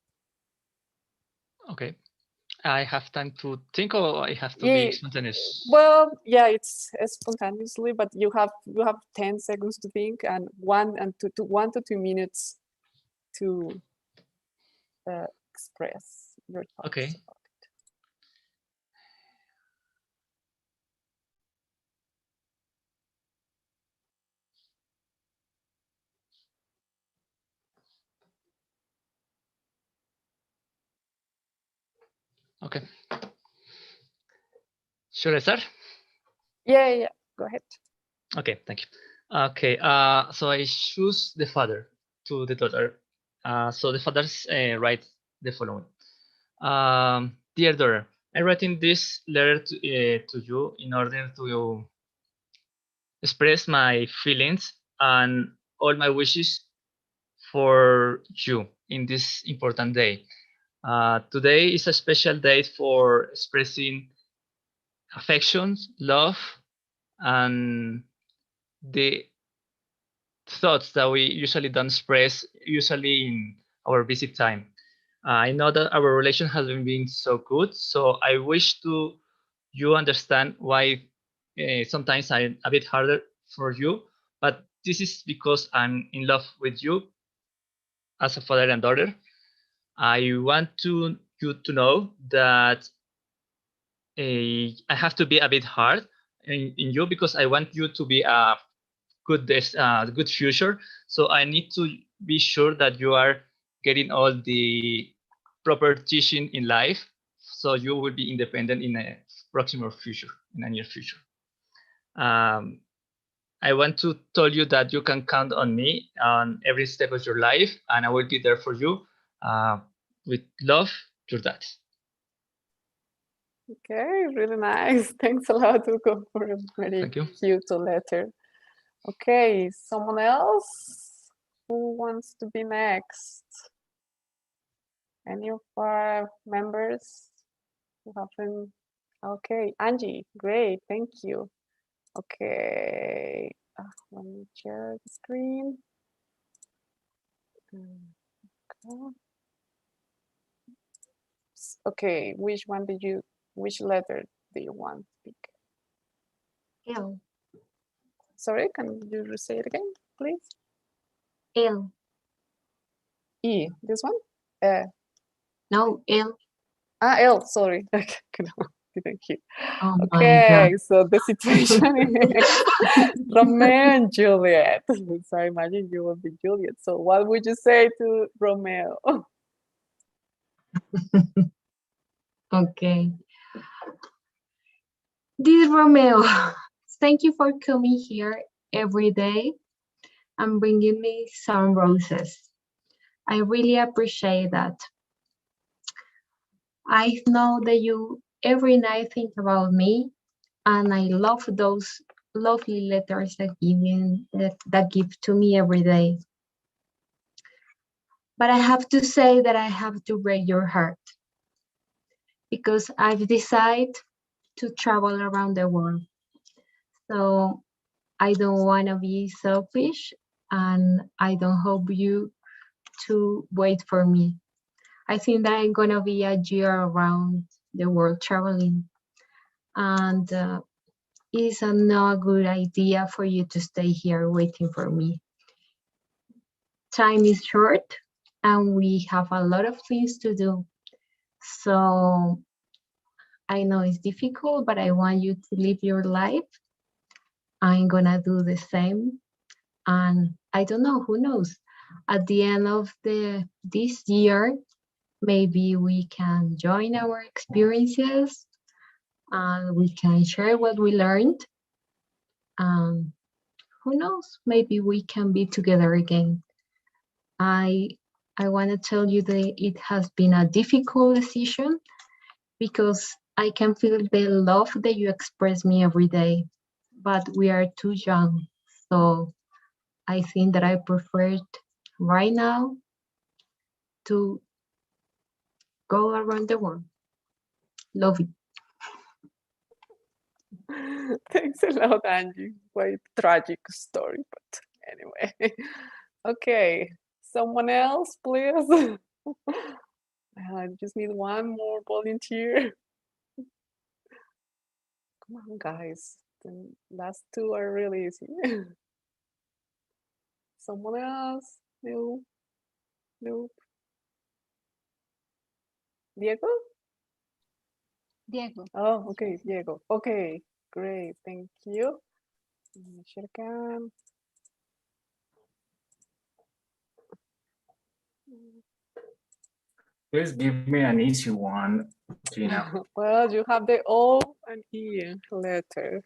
Okay. I have time to think, or I have to be spontaneous? Well, it's spontaneously, but you have 10 seconds to think and 1 to 2 minutes to express your thoughts. Okay. Okay. Should I start? Yeah. Go ahead. Okay, thank you. Okay, so I choose the father to the daughter. So the father writes the following. Dear daughter, I'm writing this letter to you in order to express my feelings and all my wishes for you in this important day. Today is a special day for expressing affections, love, and the thoughts that we usually don't express, usually in our busy time. I know that our relation has been so good, so I wish to you understand why sometimes I'm a bit harder for you, but this is because I'm in love with you as a father and daughter. I want you to know that I have to be a bit hard in you because I want you to be a good future. So I need to be sure that you are getting all the proper teaching in life, so you will be independent in proximate future, in a near future. I want to tell you that you can count on me on every step of your life, and I will be there for you. With love, your dad. Okay, really nice. Thanks a lot, Hugo, for a very cute letter. Okay, someone else who wants to be next? Any of our members who haven't? Okay, Angie, great, thank you. Okay, let me share the screen. Okay, which letter do you want to pick? L. Sorry, can you say it again, please? L. E, this one? No, L. L, sorry. Thank you. Oh okay, so the situation is Romeo and Juliet. So I imagine you will be Juliet. So what would you say to Romeo? Okay. Dear Romeo, thank you for coming here every day and bringing me some roses. I really appreciate that. I know that you every night think about me, and I love those lovely letters that give to me every day. But I have to say that I have to break your heart because I've decided to travel around the world. So I don't want to be selfish, and I don't hope you to wait for me. I think that I'm gonna be a year around the world traveling, and it's not a good idea for you to stay here waiting for me. Time is short, and we have a lot of things to do. So I know it's difficult, but I want you to live your life. I'm gonna do the same. And I don't know, who knows? At the end of this year, maybe we can join our experiences and we can share what we learned. Who knows? Maybe we can be together again. I want to tell you that it has been a difficult decision because I can feel the love that you express me every day, but we are too young. So I think that I prefer right now to go around the world. Love it. Thanks a lot, Angie. Quite tragic story, but anyway. Okay, someone else, please. I just need one more volunteer. Come on, guys. The last two are really easy. Someone else? No. Nope. Diego? Diego. Oh, okay, Diego. Okay, great. Thank you. Share cam. Please give me an easy one, Gina. Well, you have the O and E letter.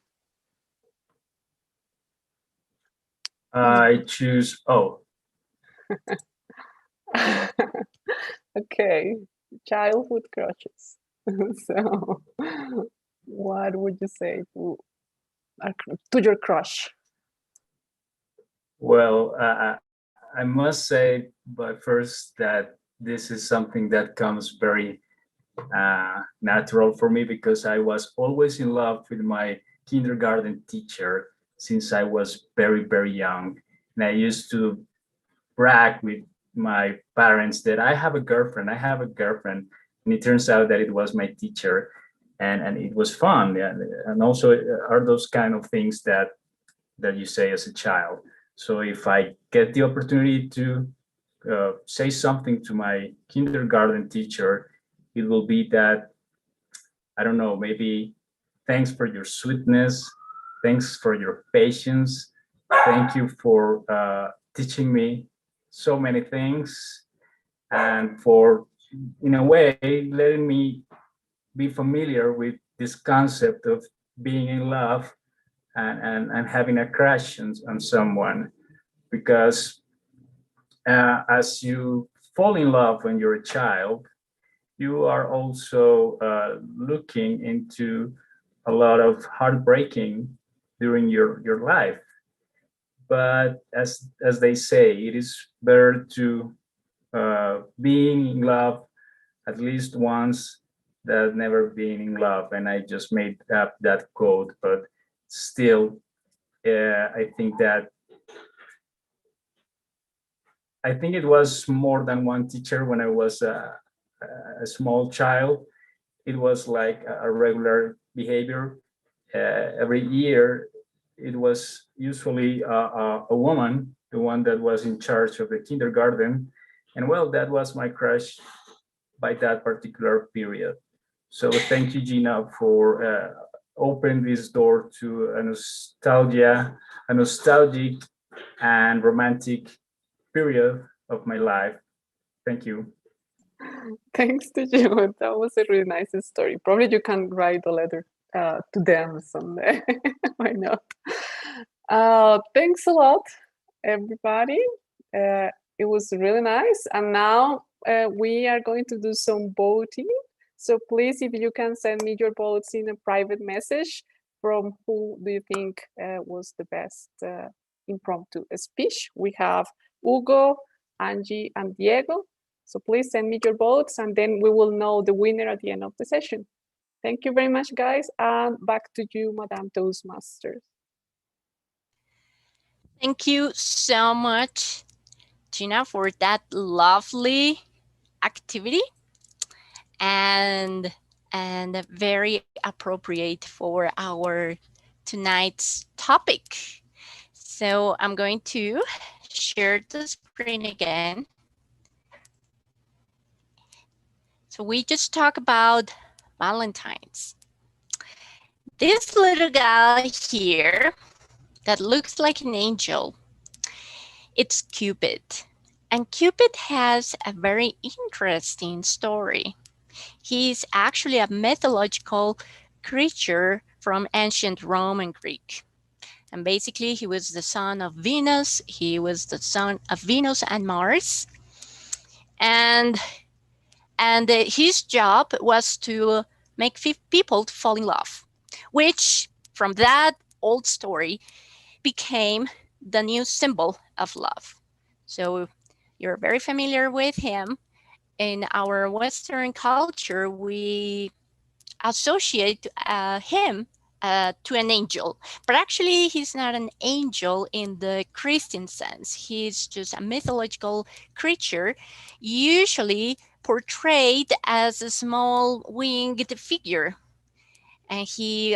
I choose O. Okay, childhood crushes. So, what would you say to your crush? Well, I must say, but first that this is something that comes very natural for me because I was always in love with my kindergarten teacher since I was very, very young. And I used to brag with my parents that I have a girlfriend, And it turns out that it was my teacher. And it was fun. Yeah. And also are those kind of things that you say as a child. So if I get the opportunity to say something to my kindergarten teacher, it will be that, I don't know, maybe thanks for your sweetness, thanks for your patience, thank you for teaching me so many things, and for, in a way, letting me be familiar with this concept of being in love and having a crush on someone, because as you fall in love when you're a child, you are also looking into a lot of heartbreaking during your life. But as they say, it is better to being in love at least once than never being in love. And I just made up that quote, but still, I think it was more than one teacher when I was a small child. It was like a regular behavior. Every year, it was usually a woman, the one that was in charge of the kindergarten. And well, that was my crush by that particular period. So thank you, Gina, for opening this door to a nostalgic and romantic period of my life. Thank you. Thanks to you. That was a really nice story. Probably you can write a letter to them someday. Why not? Thanks a lot, everybody. It was really nice. And now we are going to do some voting. So please, if you can send me your votes in a private message from who do you think was the best impromptu speech. We have Hugo, Angie, and Diego. So please send me your votes and then we will know the winner at the end of the session. Thank you very much, guys. And back to you, Madame Toastmasters. Thank you so much, Gina, for that lovely activity and very appropriate for our tonight's topic. So I'm going to share the screen again. So we just talked about Valentine's. This little guy here that looks like an angel, it's Cupid. And Cupid has a very interesting story. He's actually a mythological creature from ancient Rome and Greek. And basically, he was the son of Venus. He was the son of Venus and Mars. And his job was to make people fall in love, which from that old story became the new symbol of love. So you're very familiar with him. In our Western culture, we associate him to an angel, but actually he's not an angel in the Christian sense. He's just a mythological creature, usually portrayed as a small winged figure. And he's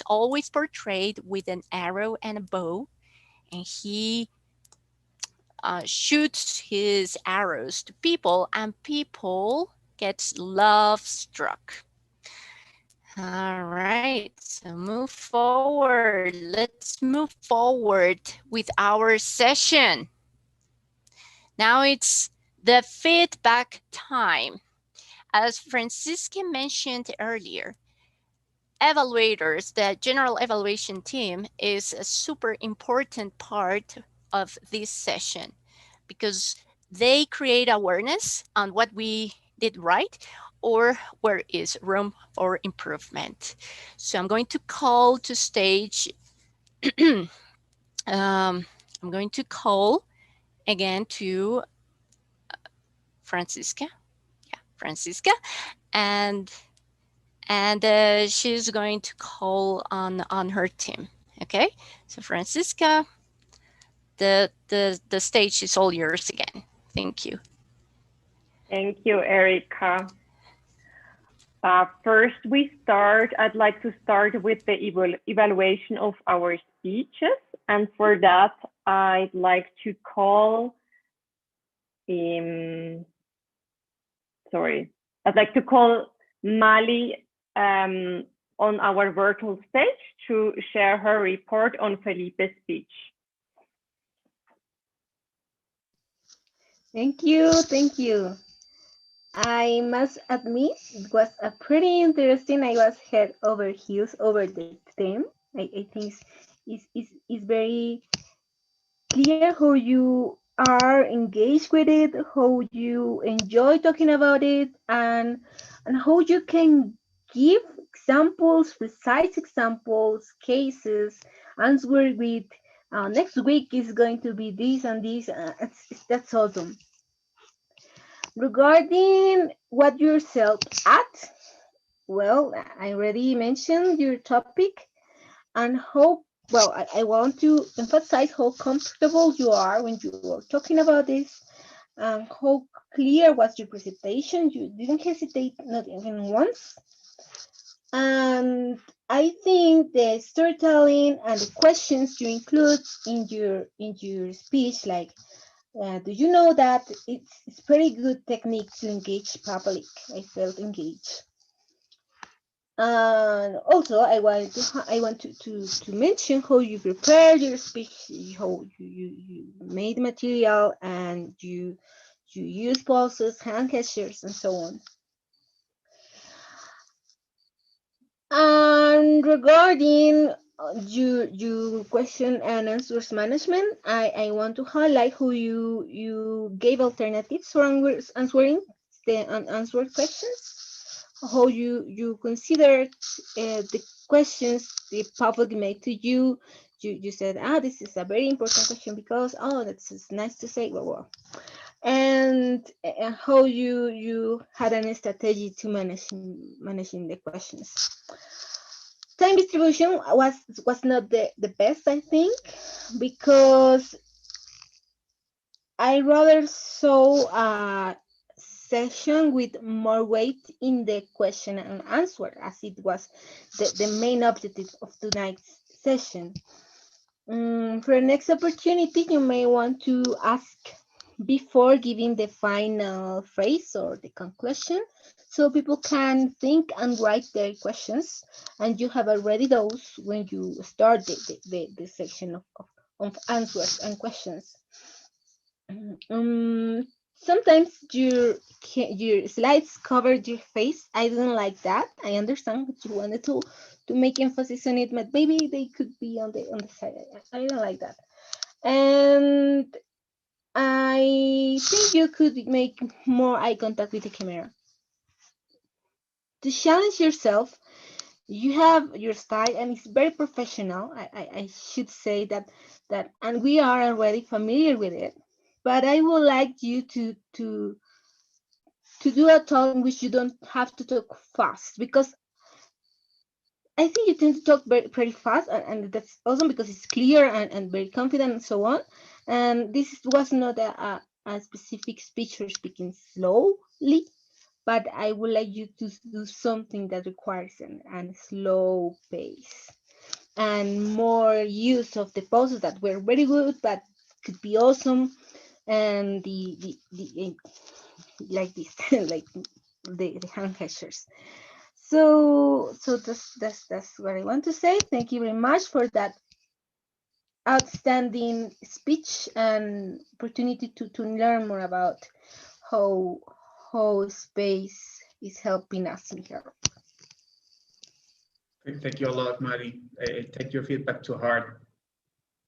always portrayed with an arrow and a bow, and he shoots his arrows to people, and people get love struck. All right, so move forward. Let's move forward with our session. Now it's the feedback time. As Francisca mentioned earlier, evaluators, the general evaluation team, is a super important part of this session because they create awareness on what we did right or where is room for improvement. So I'm going to call to stage, I'm going to call again to Francisca. Yeah, Francisca. And she's going to call on her team. Okay, so Francisca, the stage is all yours again. Thank you. Thank you, Erica. First, I'd like to start with the evaluation of our speeches. And for that, I'd like to call, I'd like to call Mali on our virtual stage to share her report on Felipe's speech. Thank you, thank you. I must admit it was a pretty interesting. I was head over heels over the theme. I think it's very clear how you are engaged with it, how you enjoy talking about it, and how you can give examples, precise examples, cases, answer with next week is going to be this and this. That's awesome. Regarding what yourself at, well, I already mentioned your topic and how well I want to emphasize how comfortable you are when you are talking about this and how clear was your presentation. You didn't hesitate not even once. And I think the storytelling and the questions you include in your speech, like do you know that it's pretty good technique to engage public? I felt engaged. And also, I want to mention how you prepare your speech, how you made material, and you use pauses, hand gestures, and so on. And regarding your question and answers management, I want to highlight how you gave alternatives for answering the unanswered questions, how you considered the questions the public made to you. You said, this is a very important question because, that's nice to say, blah, blah. And how you had a strategy to managing the questions. Time distribution was not the best, I think, because I rather saw a session with more weight in the question and answer, as it was the main objective of tonight's session. For the next opportunity, you may want to ask before giving the final phrase or the conclusion, so people can think and write their questions, and you have already those when you start the section of answers and questions. Sometimes your slides covered your face. I didn't like that. I understand that you wanted to make emphasis on it, but maybe they could be on the side. I don't like that. And I think you could make more eye contact with the camera. To challenge yourself, you have your style and it's very professional. I should say that and we are already familiar with it. But I would like you to do a talk in which you don't have to talk fast, because I think you tend to talk pretty fast, and that's awesome because it's clear and very confident and so on. And this was not a specific speech for speaking slowly, but I would like you to do something that requires a slow pace and more use of the pauses that were very good, but could be awesome. And the like this, like the hand gestures. So that's what I want to say. Thank you very much for that outstanding speech and opportunity to learn more about how space is helping us in here. Thank you a lot, Mari. I take your feedback to heart.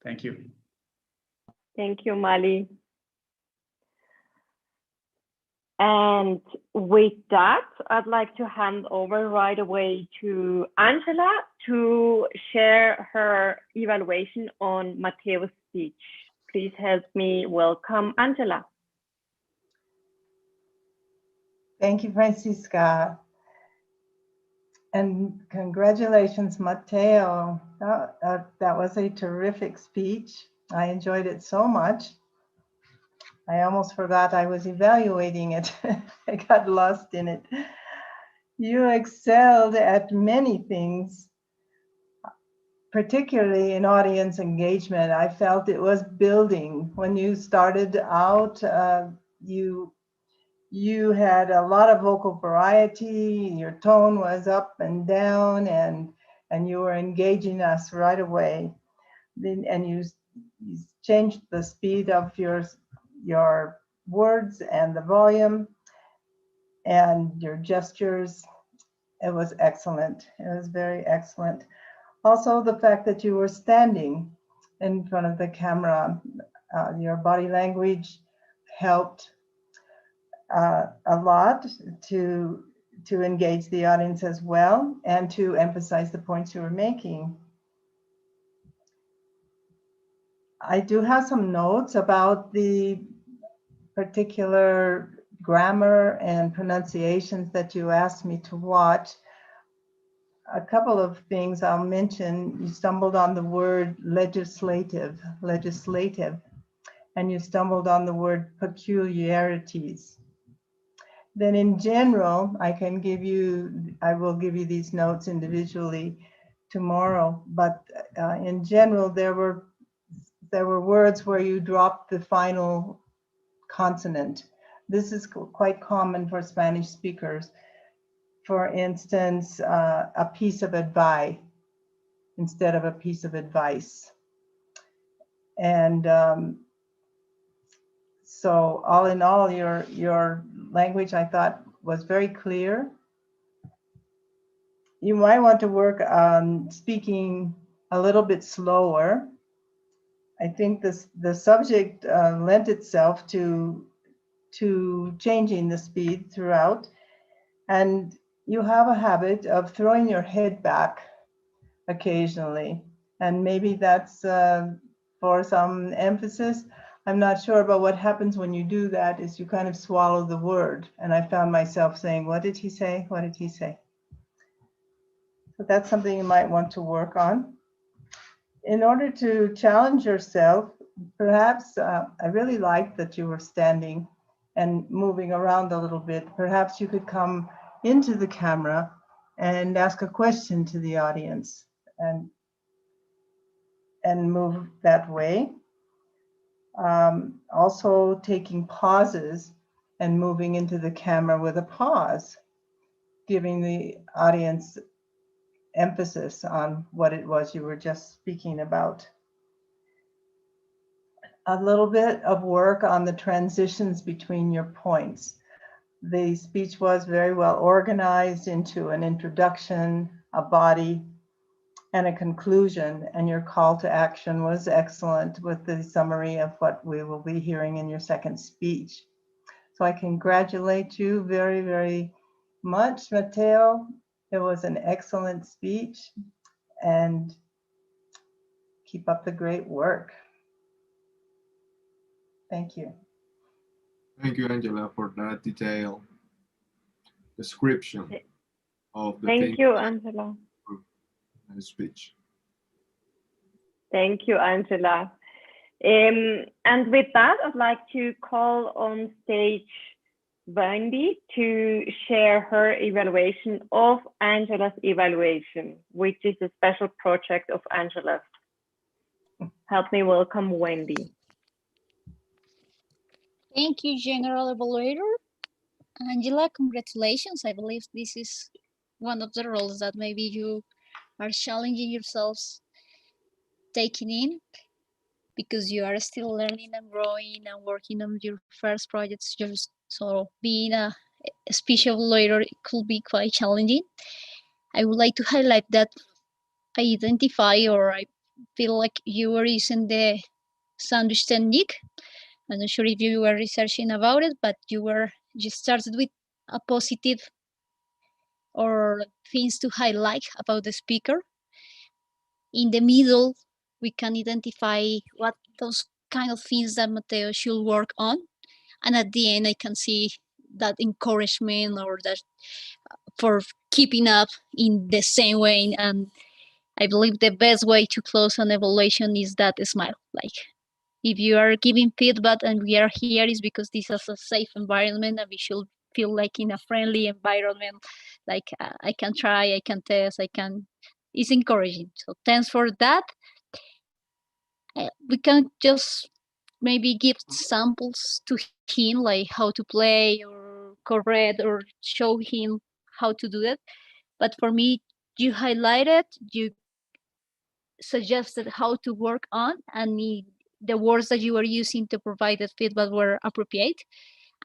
Thank you. Thank you, Mali. And with that, I'd like to hand over right away to Angela to share her evaluation on Mateo's speech. Please help me welcome Angela. Thank you, Francisca. And congratulations, Mateo. That was a terrific speech. I enjoyed it so much. I almost forgot I was evaluating it. I got lost in it. You excelled at many things, particularly in audience engagement. I felt it was building. When you started out, you had a lot of vocal variety. Your tone was up and down, and you were engaging us right away. And you changed the speed of your words and the volume. and your gestures. It was excellent. It was very excellent. Also, the fact that you were standing in front of the camera, your body language helped a lot to engage the audience as well and to emphasize the points you were making. I do have some notes about the particular grammar and pronunciations that you asked me to watch. A couple of things I'll mention. You stumbled on the word legislative, and you stumbled on the word peculiarities. Then in general, I will give you these notes individually tomorrow, but in general, there were words where you dropped the final consonant. This is quite common for Spanish speakers. For instance, a piece of advice instead of a piece of advice. And so all in all, your language, I thought, was very clear. You might want to work on speaking a little bit slower. I think the subject lent itself to changing the speed throughout. And you have a habit of throwing your head back occasionally. And maybe that's for some emphasis. I'm not sure, but what happens when you do that is you kind of swallow the word. And I found myself saying, what did he say? What did he say? So that's something you might want to work on. In order to challenge yourself, perhaps I really liked that you were standing and moving around a little bit. Perhaps you could come into the camera and ask a question to the audience and move that way. Also taking pauses and moving into the camera with a pause, giving the audience emphasis on what it was you were just speaking about. A little bit of work on the transitions between your points. The speech was very well organized into an introduction, a body, and a conclusion, and your call to action was excellent with the summary of what we will be hearing in your second speech. So I congratulate you very, very much, Mateo. It was an excellent speech, and keep up the great work. Thank you. Thank you, Angela, for that detailed description of the Thank you, Angela. speech. Thank you, Angela. And with that, I'd like to call on stage Wendy to share her evaluation of Angela's evaluation, which is a special project of Angela's. Help me welcome Wendy. Thank you, General Evaluator. Angela, congratulations. I believe this is one of the roles that maybe you are challenging yourselves taking in, because you are still learning and growing and working on your first projects. Just so being a speech evaluator, it could be quite challenging. I would like to highlight that I identify, or I feel like you were using the sandwich technique. I'm not sure if you were researching about it, but you started with a positive or things to highlight about the speaker. In the middle, we can identify what those kind of things that Mateo should work on. And at the end, I can see that encouragement or that for keeping up in the same way. And I believe the best way to close an evaluation is that smile. Like, if you are giving feedback and we are here, is because this is a safe environment and we should feel like in a friendly environment. Like, I can try, I can test, it's encouraging. So thanks for that. We can just maybe give samples to him, like how to play or correct or show him how to do it. But for me, you highlighted, you suggested how to work on, and the words that you were using to provide the feedback were appropriate.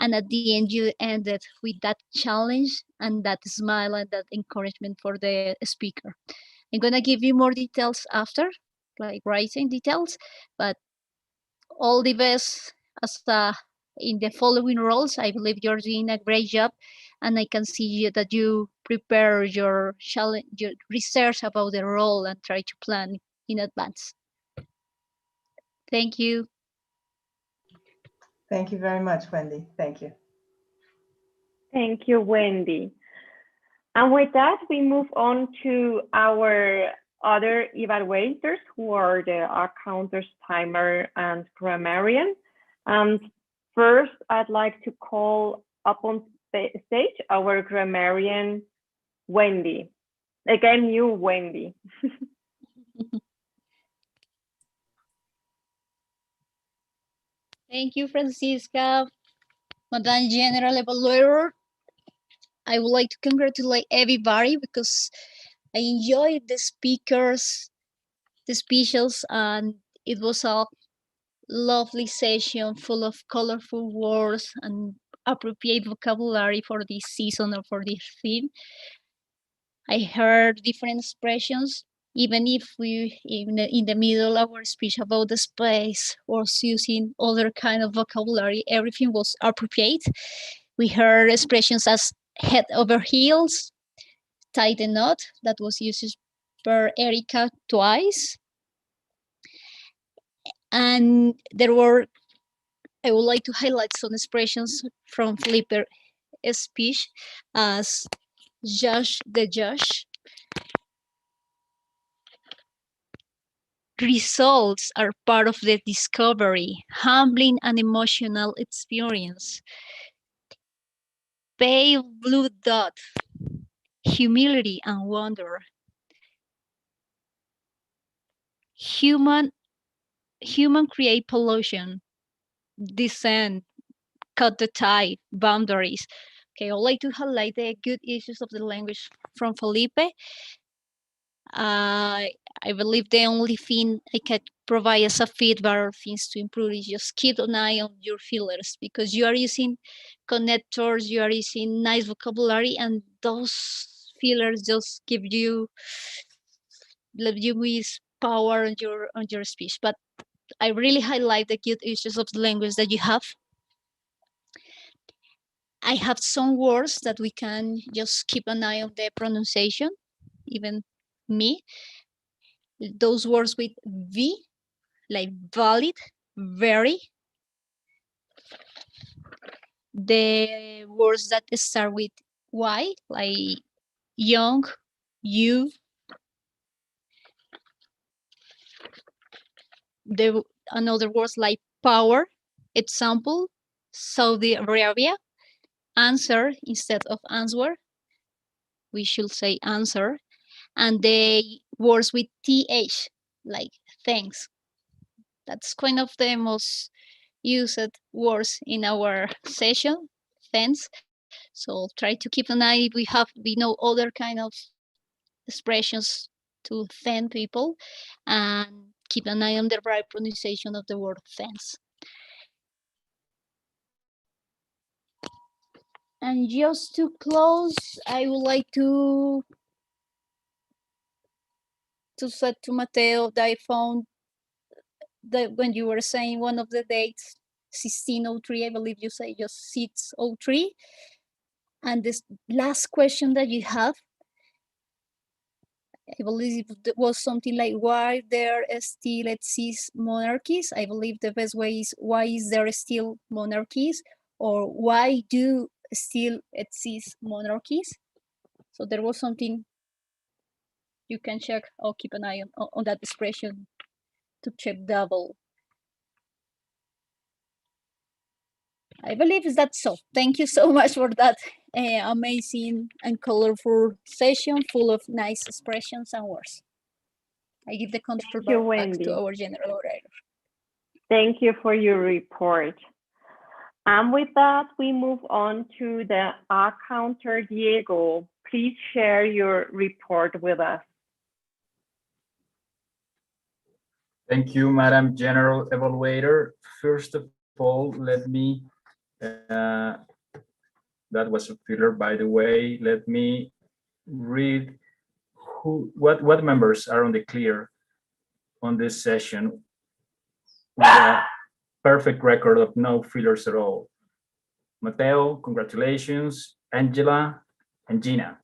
And at the end, you ended with that challenge and that smile and that encouragement for the speaker. I'm gonna give you more details after, like writing details, but all the best as in the following roles. I believe you're doing a great job, and I can see that you prepare your challenge, your research about the role, and try to plan in advance. Thank you. Thank you very much, Wendy. Thank you. Thank you, Wendy. And with that, we move on to our other evaluators, who are the accounters, timer, and grammarian. And first, I'd like to call up on stage our grammarian, Wendy. Again, you, Wendy. Thank you, Francisca. Madam General Evaluator, I would like to congratulate everybody because I enjoyed the speakers, the speeches, and it was a lovely session full of colorful words and appropriate vocabulary for this season or for this theme. I heard different expressions, even if we in the middle of our speech about the space was using other kind of vocabulary, everything was appropriate. We heard expressions as head over heels, tie the knot, that was used per Erica twice. And there were, I would like to highlight some expressions from Felipe's speech as judge the judge. Results are part of the discovery, humbling and emotional experience. Pale blue dot, humility and wonder. Human create pollution, descent, cut the tie, boundaries. Okay, I'd like to highlight the good issues of the language from Felipe. I believe the only thing I can provide as a feedback or things to improve is just keep an eye on your fillers, because you are using connectors, you are using nice vocabulary, and those fillers just give you with power on your speech. But I really highlight the good issues of the language that you have. I have some words that we can just keep an eye on the pronunciation, even me. Those words with V, like valid, very. The words that start with Y, like young, you. Another words like power, example, Saudi Arabia. Answer instead of answer, we should say answer. And the words with TH, like thanks. That's kind of the most used words in our session, thanks. So try to keep an eye. We know other kind of expressions to thank people, and keep an eye on the right pronunciation of the word thanks. And just to close, I would like to say to Mateo that I found that when you were saying one of the dates, 1603, I believe you say just 603. And this last question that you have, I believe it was something like, why there still exist monarchies? I believe the best way is, why is there still monarchies? Or why do still exist monarchies? So there was something you can check or keep an eye on that expression to check double. I believe that's so. Thank you so much for that amazing and colorful session full of nice expressions and words. I give the control back to our general orator. Thank you for your report. And with that, we move on to the accounter, Diego. Please share your report with us. Thank you, Madam General Evaluator. First of all, let me That was a filler, by the way. Let me read what members are on the clear on this session with a perfect record of no fillers at all. Mateo, congratulations. Angela and Gina.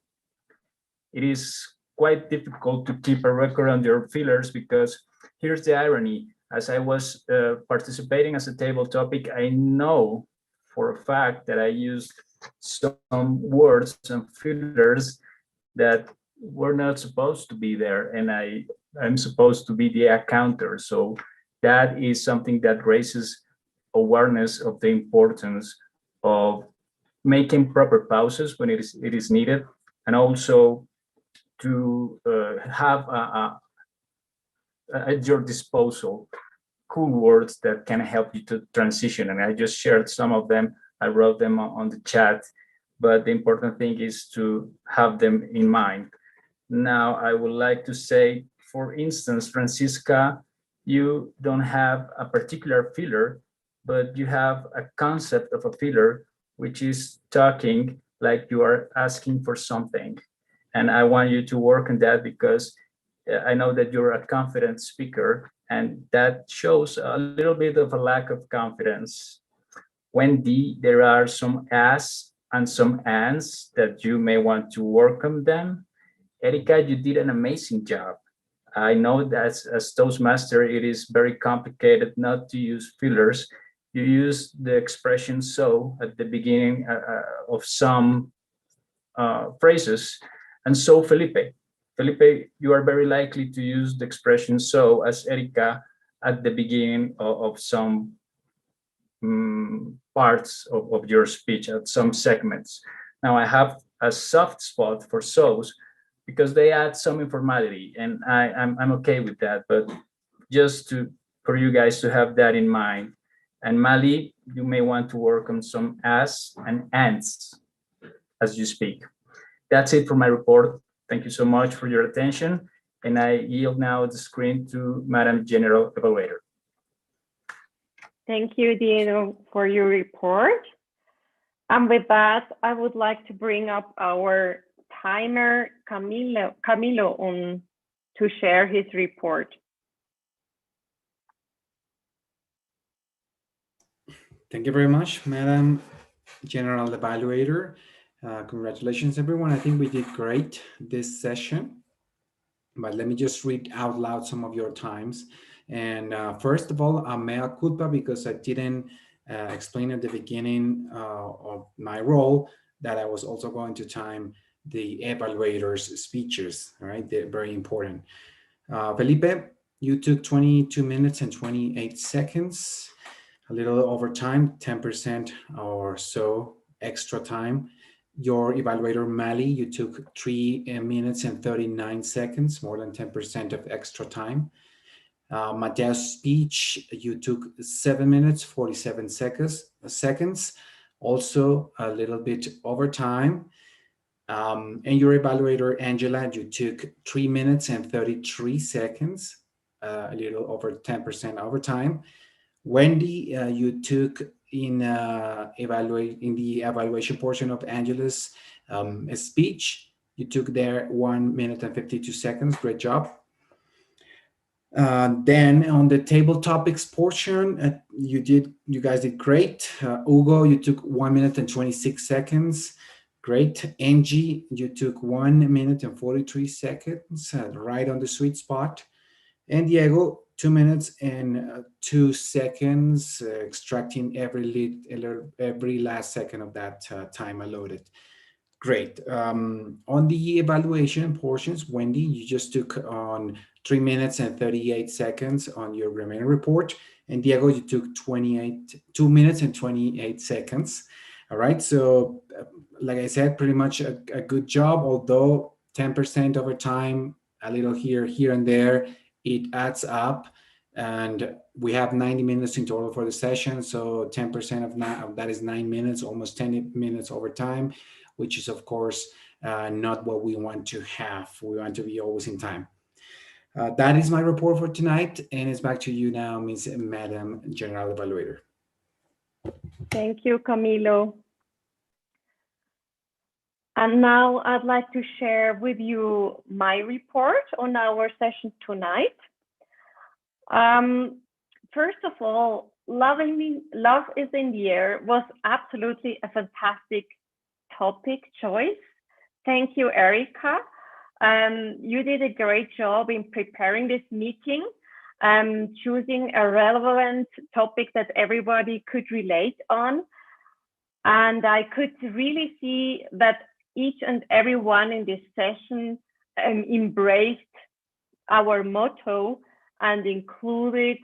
It is quite difficult to keep a record on your fillers because here's the irony. As I was participating as a table topic, I know for a fact that I used some words and fillers that were not supposed to be there, and I'm supposed to be the accounter. So that is something that raises awareness of the importance of making proper pauses when it is needed, and also to have at your disposal cool words that can help you to transition. And I just shared some of them. I wrote them on the chat, but the important thing is to have them in mind. Now, I would like to say, for instance, Francisca, you don't have a particular filler, but you have a concept of a filler, which is talking like you are asking for something. And I want you to work on that because I know that you're a confident speaker, and that shows a little bit of a lack of confidence. Wendy, there are some as and some ands that you may want to work on them. Erika, you did an amazing job. I know that as Toastmaster, it is very complicated not to use fillers. You use the expression so at the beginning of some phrases. And so, Felipe, you are very likely to use the expression so as Erika at the beginning of some parts of your speech, at some segments. Now, I have a soft spot for so's because they add some informality, and I'm okay with that. But just for you guys to have that in mind. And Mali, you may want to work on some as and ands as you speak. That's it for my report. Thank you so much for your attention. And I yield now the screen to Madam General Evaluator. Thank you, Diego, for your report. And with that, I would like to bring up our timer, Camilo, on to share his report. Thank you very much, Madam General Evaluator. Congratulations, everyone. I think we did great this session. But let me just read out loud some of your times. And first of all, mea culpa, because I didn't explain at the beginning of my role that I was also going to time the evaluators' speeches, all right? They're very important. Felipe, you took 22 minutes and 28 seconds, a little over time, 10% or so extra time. Your evaluator, Mali, you took 3 minutes and 39 seconds, more than 10% of extra time. Mateo's speech, you took 7 minutes, 47 seconds, also a little bit over time. And your evaluator, Angela, you took 3 minutes and 33 seconds, a little over 10% over time. Wendy, you took in the evaluation portion of Angela's speech, you took there 1 minute and 52 seconds. Great job. Then on the table topics portion, you guys did great. Hugo, you took 1 minute and 26 seconds. Great. Angie, you took 1 minute and 43 seconds, right on the sweet spot. And Diego, 2 minutes and 2 seconds, extracting every last second of that time allotted. Great. On the evaluation portions, Wendy, you just took on 3 minutes and 38 seconds on your remaining report. And Diego, you took 2 minutes and 28 seconds. All right. So like I said, pretty much a good job, although 10% over time, a little here and there, it adds up. And we have 90 minutes in total for the session. So 10% of that is 9 minutes, almost 10 minutes over time, which is, of course, not what we want to have. We want to be always in time. That is my report for tonight. And it's back to you now, Ms. Madam General Evaluator. Thank you, Camilo. And now I'd like to share with you my report on our session tonight. First of all, Love is in the Air was absolutely a fantastic topic choice. Thank you, Erica. You did a great job in preparing this meeting, choosing a relevant topic that everybody could relate on. And I could really see that each and every one in this session embraced our motto and included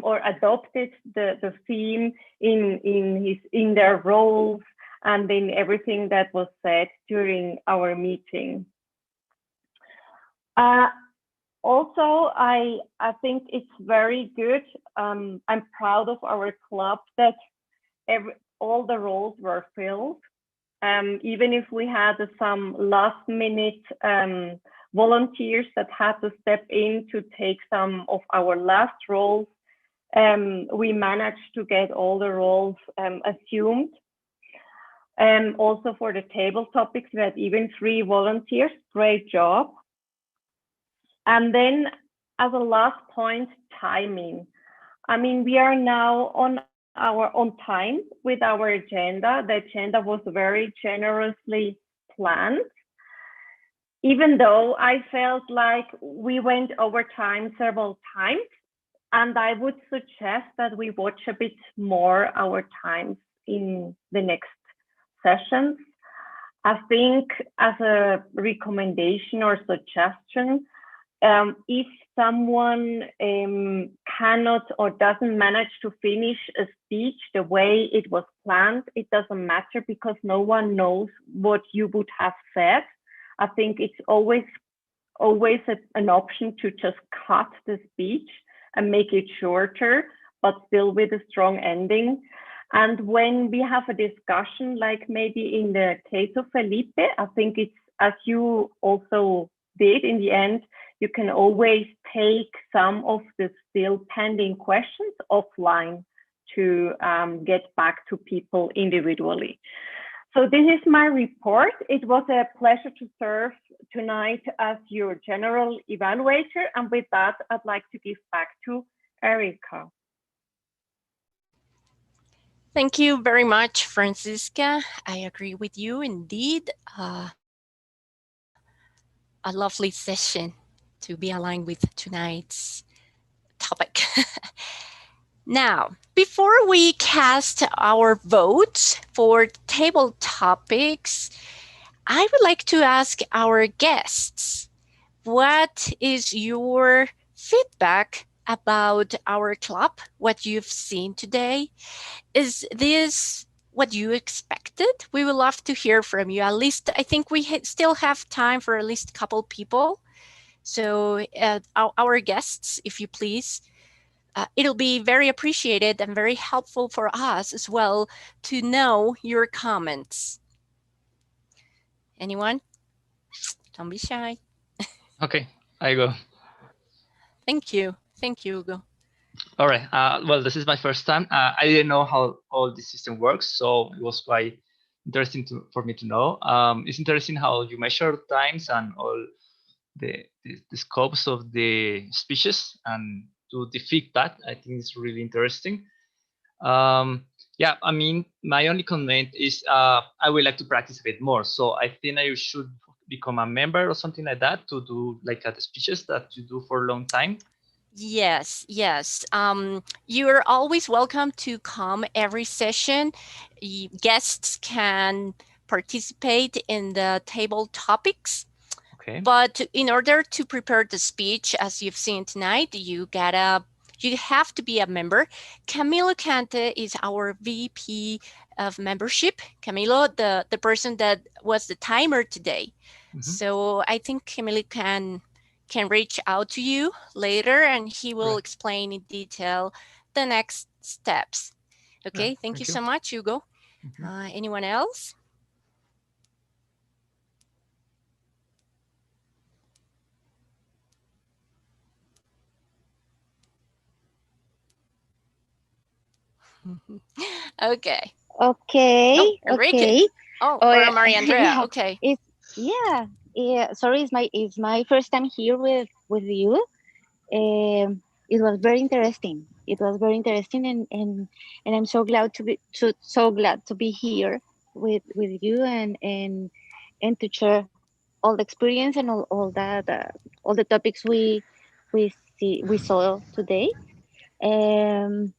or adopted the theme in their roles and in everything that was said during our meeting. Also, I think it's very good. I'm proud of our club that all the roles were filled. Even if we had some last minute volunteers that had to step in to take some of our last roles, we managed to get all the roles assumed. Also for the table topics, we had even 3 volunteers. Great job. And then as a last point, timing. I mean, we are now on time with our agenda. The agenda was very generously planned, even though I felt like we went over time several times. And I would suggest that we watch a bit more our times in the next sessions. I think as a recommendation or suggestion, if someone cannot or doesn't manage to finish a speech the way it was planned, it doesn't matter because no one knows what you would have said. I think it's always an option to just cut the speech and make it shorter, but still with a strong ending. And when we have a discussion, like maybe in the case of Felipe, I think it's, as you also did in the end, you can always take some of the still pending questions offline to get back to people individually. So this is my report. It was a pleasure to serve tonight as your general evaluator. And with that, I'd like to give back to Erica. Thank you very much, Francisca. I agree with you indeed. A lovely session to be aligned with tonight's topic. Now, before we cast our votes for table topics, I would like to ask our guests, what is your feedback about our club, what you've seen today? Is this what you expected? We would love to hear from you. At least I think we still have time for at least a couple people. So our guests, if you please, it'll be very appreciated and very helpful for us as well to know your comments. Anyone? Don't be shy. Okay, I go. Thank you. Thank you, Hugo. All right. Well, this is my first time. I didn't know how all this system works, so it was quite interesting for me to know. It's interesting how you measure times and all the scopes of the speeches and do the feedback. I think it's really interesting. Yeah, I mean, my only comment is I would like to practice a bit more. So I think I should become a member or something like that to do like the speeches that you do for a long time. Yes, yes. You are always welcome to come every session. Guests can participate in the table topics. Okay. But in order to prepare the speech, as you've seen tonight, you have to be a member. Camilo Cante is our VP of membership. Camilo, the person that was the timer today. Mm-hmm. So I think Camilo can reach out to you later and he will explain in detail the next steps. Okay, thank you so much, Hugo. Mm-hmm. Anyone else? Okay. Okay, No, Enrique. okay. Oh, Oh, or Maria Andrea. yeah, Okay. it's yeah. Sorry, it's my first time here with you. It was very interesting. It was very interesting, and I'm so glad so glad to be here with you and to share all the experience and all the topics we saw today. Um,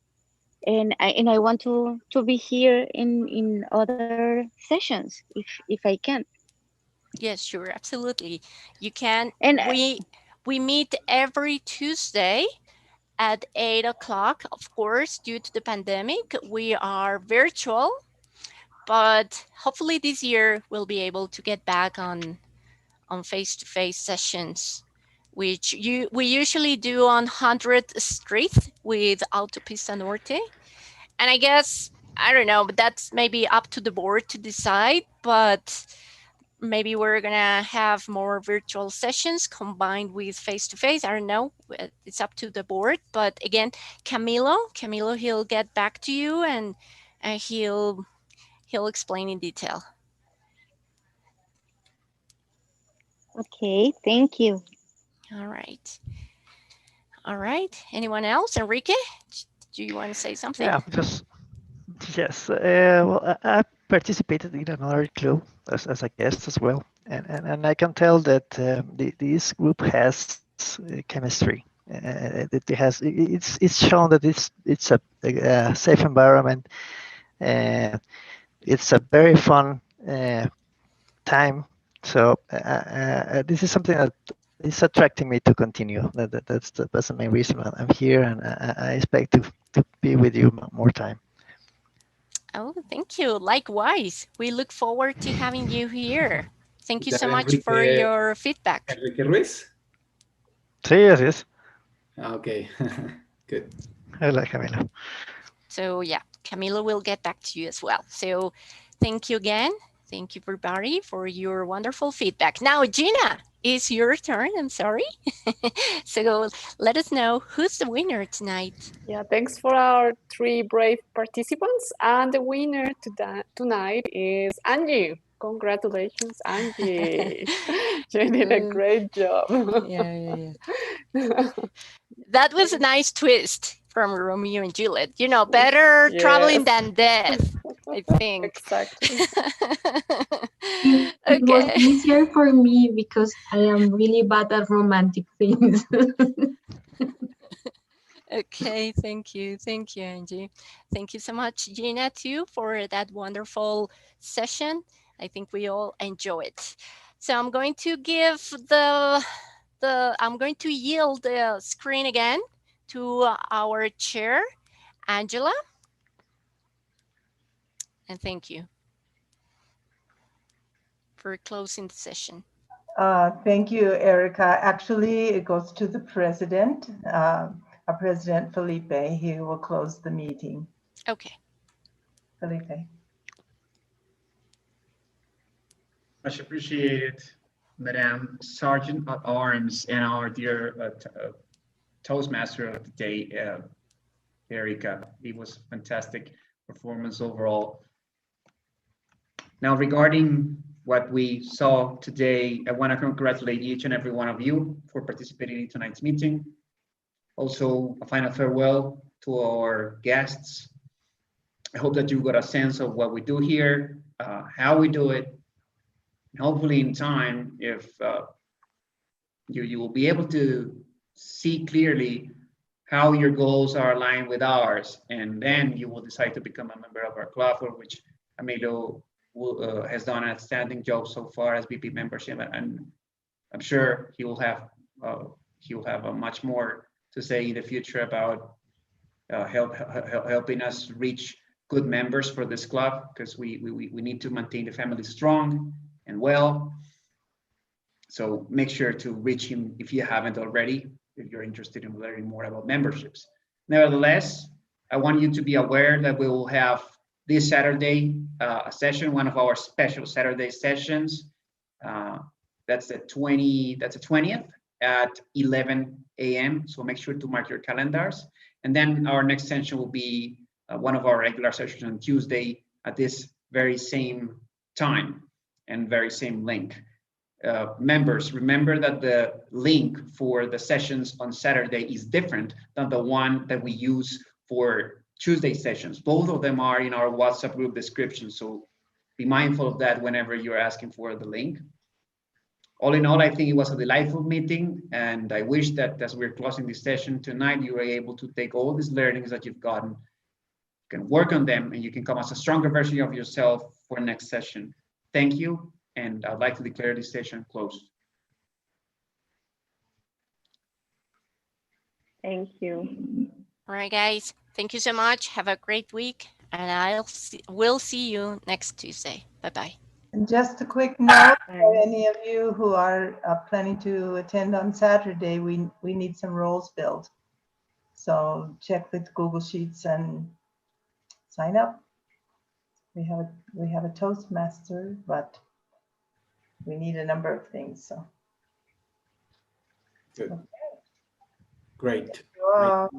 and I want to be here in other sessions if I can. Yes, sure, absolutely. You can. And We meet every Tuesday at 8 o'clock. Of course, due to the pandemic, we are virtual, but hopefully this year we'll be able to get back on face-to-face sessions, which we usually do on 100th Street with Autopista Norte. And I guess, I don't know, but that's maybe up to the board to decide, but maybe we're gonna have more virtual sessions combined with face-to-face. I don't know, it's up to the board. But again, Camilo, he'll get back to you and he'll explain in detail. okay, thank you. All right. All right. Anyone else? Enrique, do you want to say something? Yeah, just yes. Well, I participated in another club as a guest as well, and I can tell that this group has chemistry. It's shown that it's a safe environment. It's a very fun time. So this is something that is attracting me to continue. That's the main reason I'm here, and I expect to be with you more time. Oh, thank you. Likewise, we look forward to having you here. Thank you so much for Enrique, your feedback. Enrique Ruiz? Sí, yes. Okay, good. Hola, Camilo. So yeah, Camilo will get back to you as well. So thank you again. Thank you, everybody, for your wonderful feedback. Now, Gina, it's your turn. I'm sorry. So let us know who's the winner tonight. Yeah, thanks for our 3 brave participants. And the winner tonight is Angie. Congratulations, Angie. You did a great job. Yeah. That was a nice twist from Romeo and Juliet. You know, better traveling than death, I think. Exactly. It was easier for me because I am really bad at romantic things. Okay, thank you, Angie. Thank you so much, Gina, too, for that wonderful session. I think we all enjoy it. So I'm going to give I'm going to yield the screen again to our chair, Angela. And thank you for closing the session. Thank you, Erica. Actually, it goes to the president, our President Felipe. He will close the meeting. Okay. Felipe. Much appreciated, Madam Sergeant at Arms and our dear Toastmaster of the day, Erica. It was fantastic performance overall. Now, regarding what we saw today, I want to congratulate each and every one of you for participating in tonight's meeting. Also, a final farewell to our guests. I hope that you got a sense of what we do here, how we do it, and hopefully in time, if you will be able to see clearly how your goals are aligned with ours, and then you will decide to become a member of our club, for which Emilio has done an outstanding job so far as VP membership, and I'm sure he will have much more to say in the future about helping us reach good members for this club, because we need to maintain the family strong and well. So make sure to reach him if you haven't already, if you're interested in learning more about memberships. Nevertheless, I want you to be aware that we will have this Saturday a session, one of our special Saturday sessions. That's the 20th at 11 a.m. So make sure to mark your calendars. And then our next session will be one of our regular sessions on Tuesday at this very same time and very same link. Members, remember that the link for the sessions on Saturday is different than the one that we use for Tuesday sessions. Both of them are in our WhatsApp group description, so be mindful of that whenever you're asking for the link. All in all, I think it was a delightful meeting, and I wish that as we're closing this session tonight, you were able to take all these learnings that you've gotten, you can work on them, and you can come as a stronger version of yourself for next session. Thank you, and I'd like to declare this session closed. Thank you. All right, guys. Thank you so much. Have a great week, and we'll see you next Tuesday. Bye-bye. And just a quick note for any of you who are planning to attend on Saturday, we need some roles filled. So check with Google Sheets and sign up. We have a Toastmaster, but we need a number of things. So Good. Great. I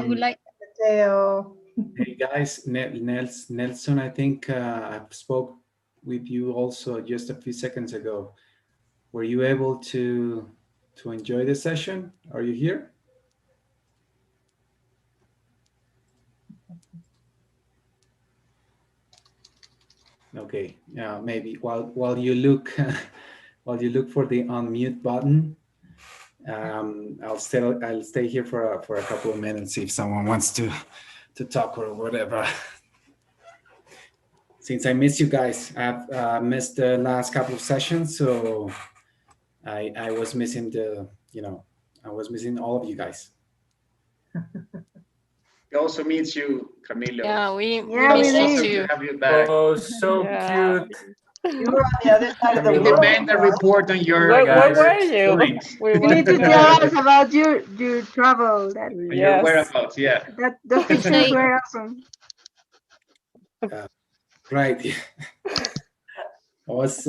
would like. Mateo. Hey guys, Nelson, I think I spoke with you also just a few seconds ago. Were you able to enjoy the session? Are you here? Okay, maybe while you look for the unmute button, I'll stay here for a couple of minutes, see if someone wants to talk or whatever. Since I miss you guys, I've missed the last couple of sessions, so I was missing I was missing all of you guys. It also meets you, Camilo. Yeah, we Yeah, miss you we too. To have you back. Oh, so Yeah. cute. You were on the other side of the We world. demand a report on your Where were you? feelings. We You want need to to tell know. us about your travel. On your Yes. whereabouts, yeah. The pictures were awesome. Right. I was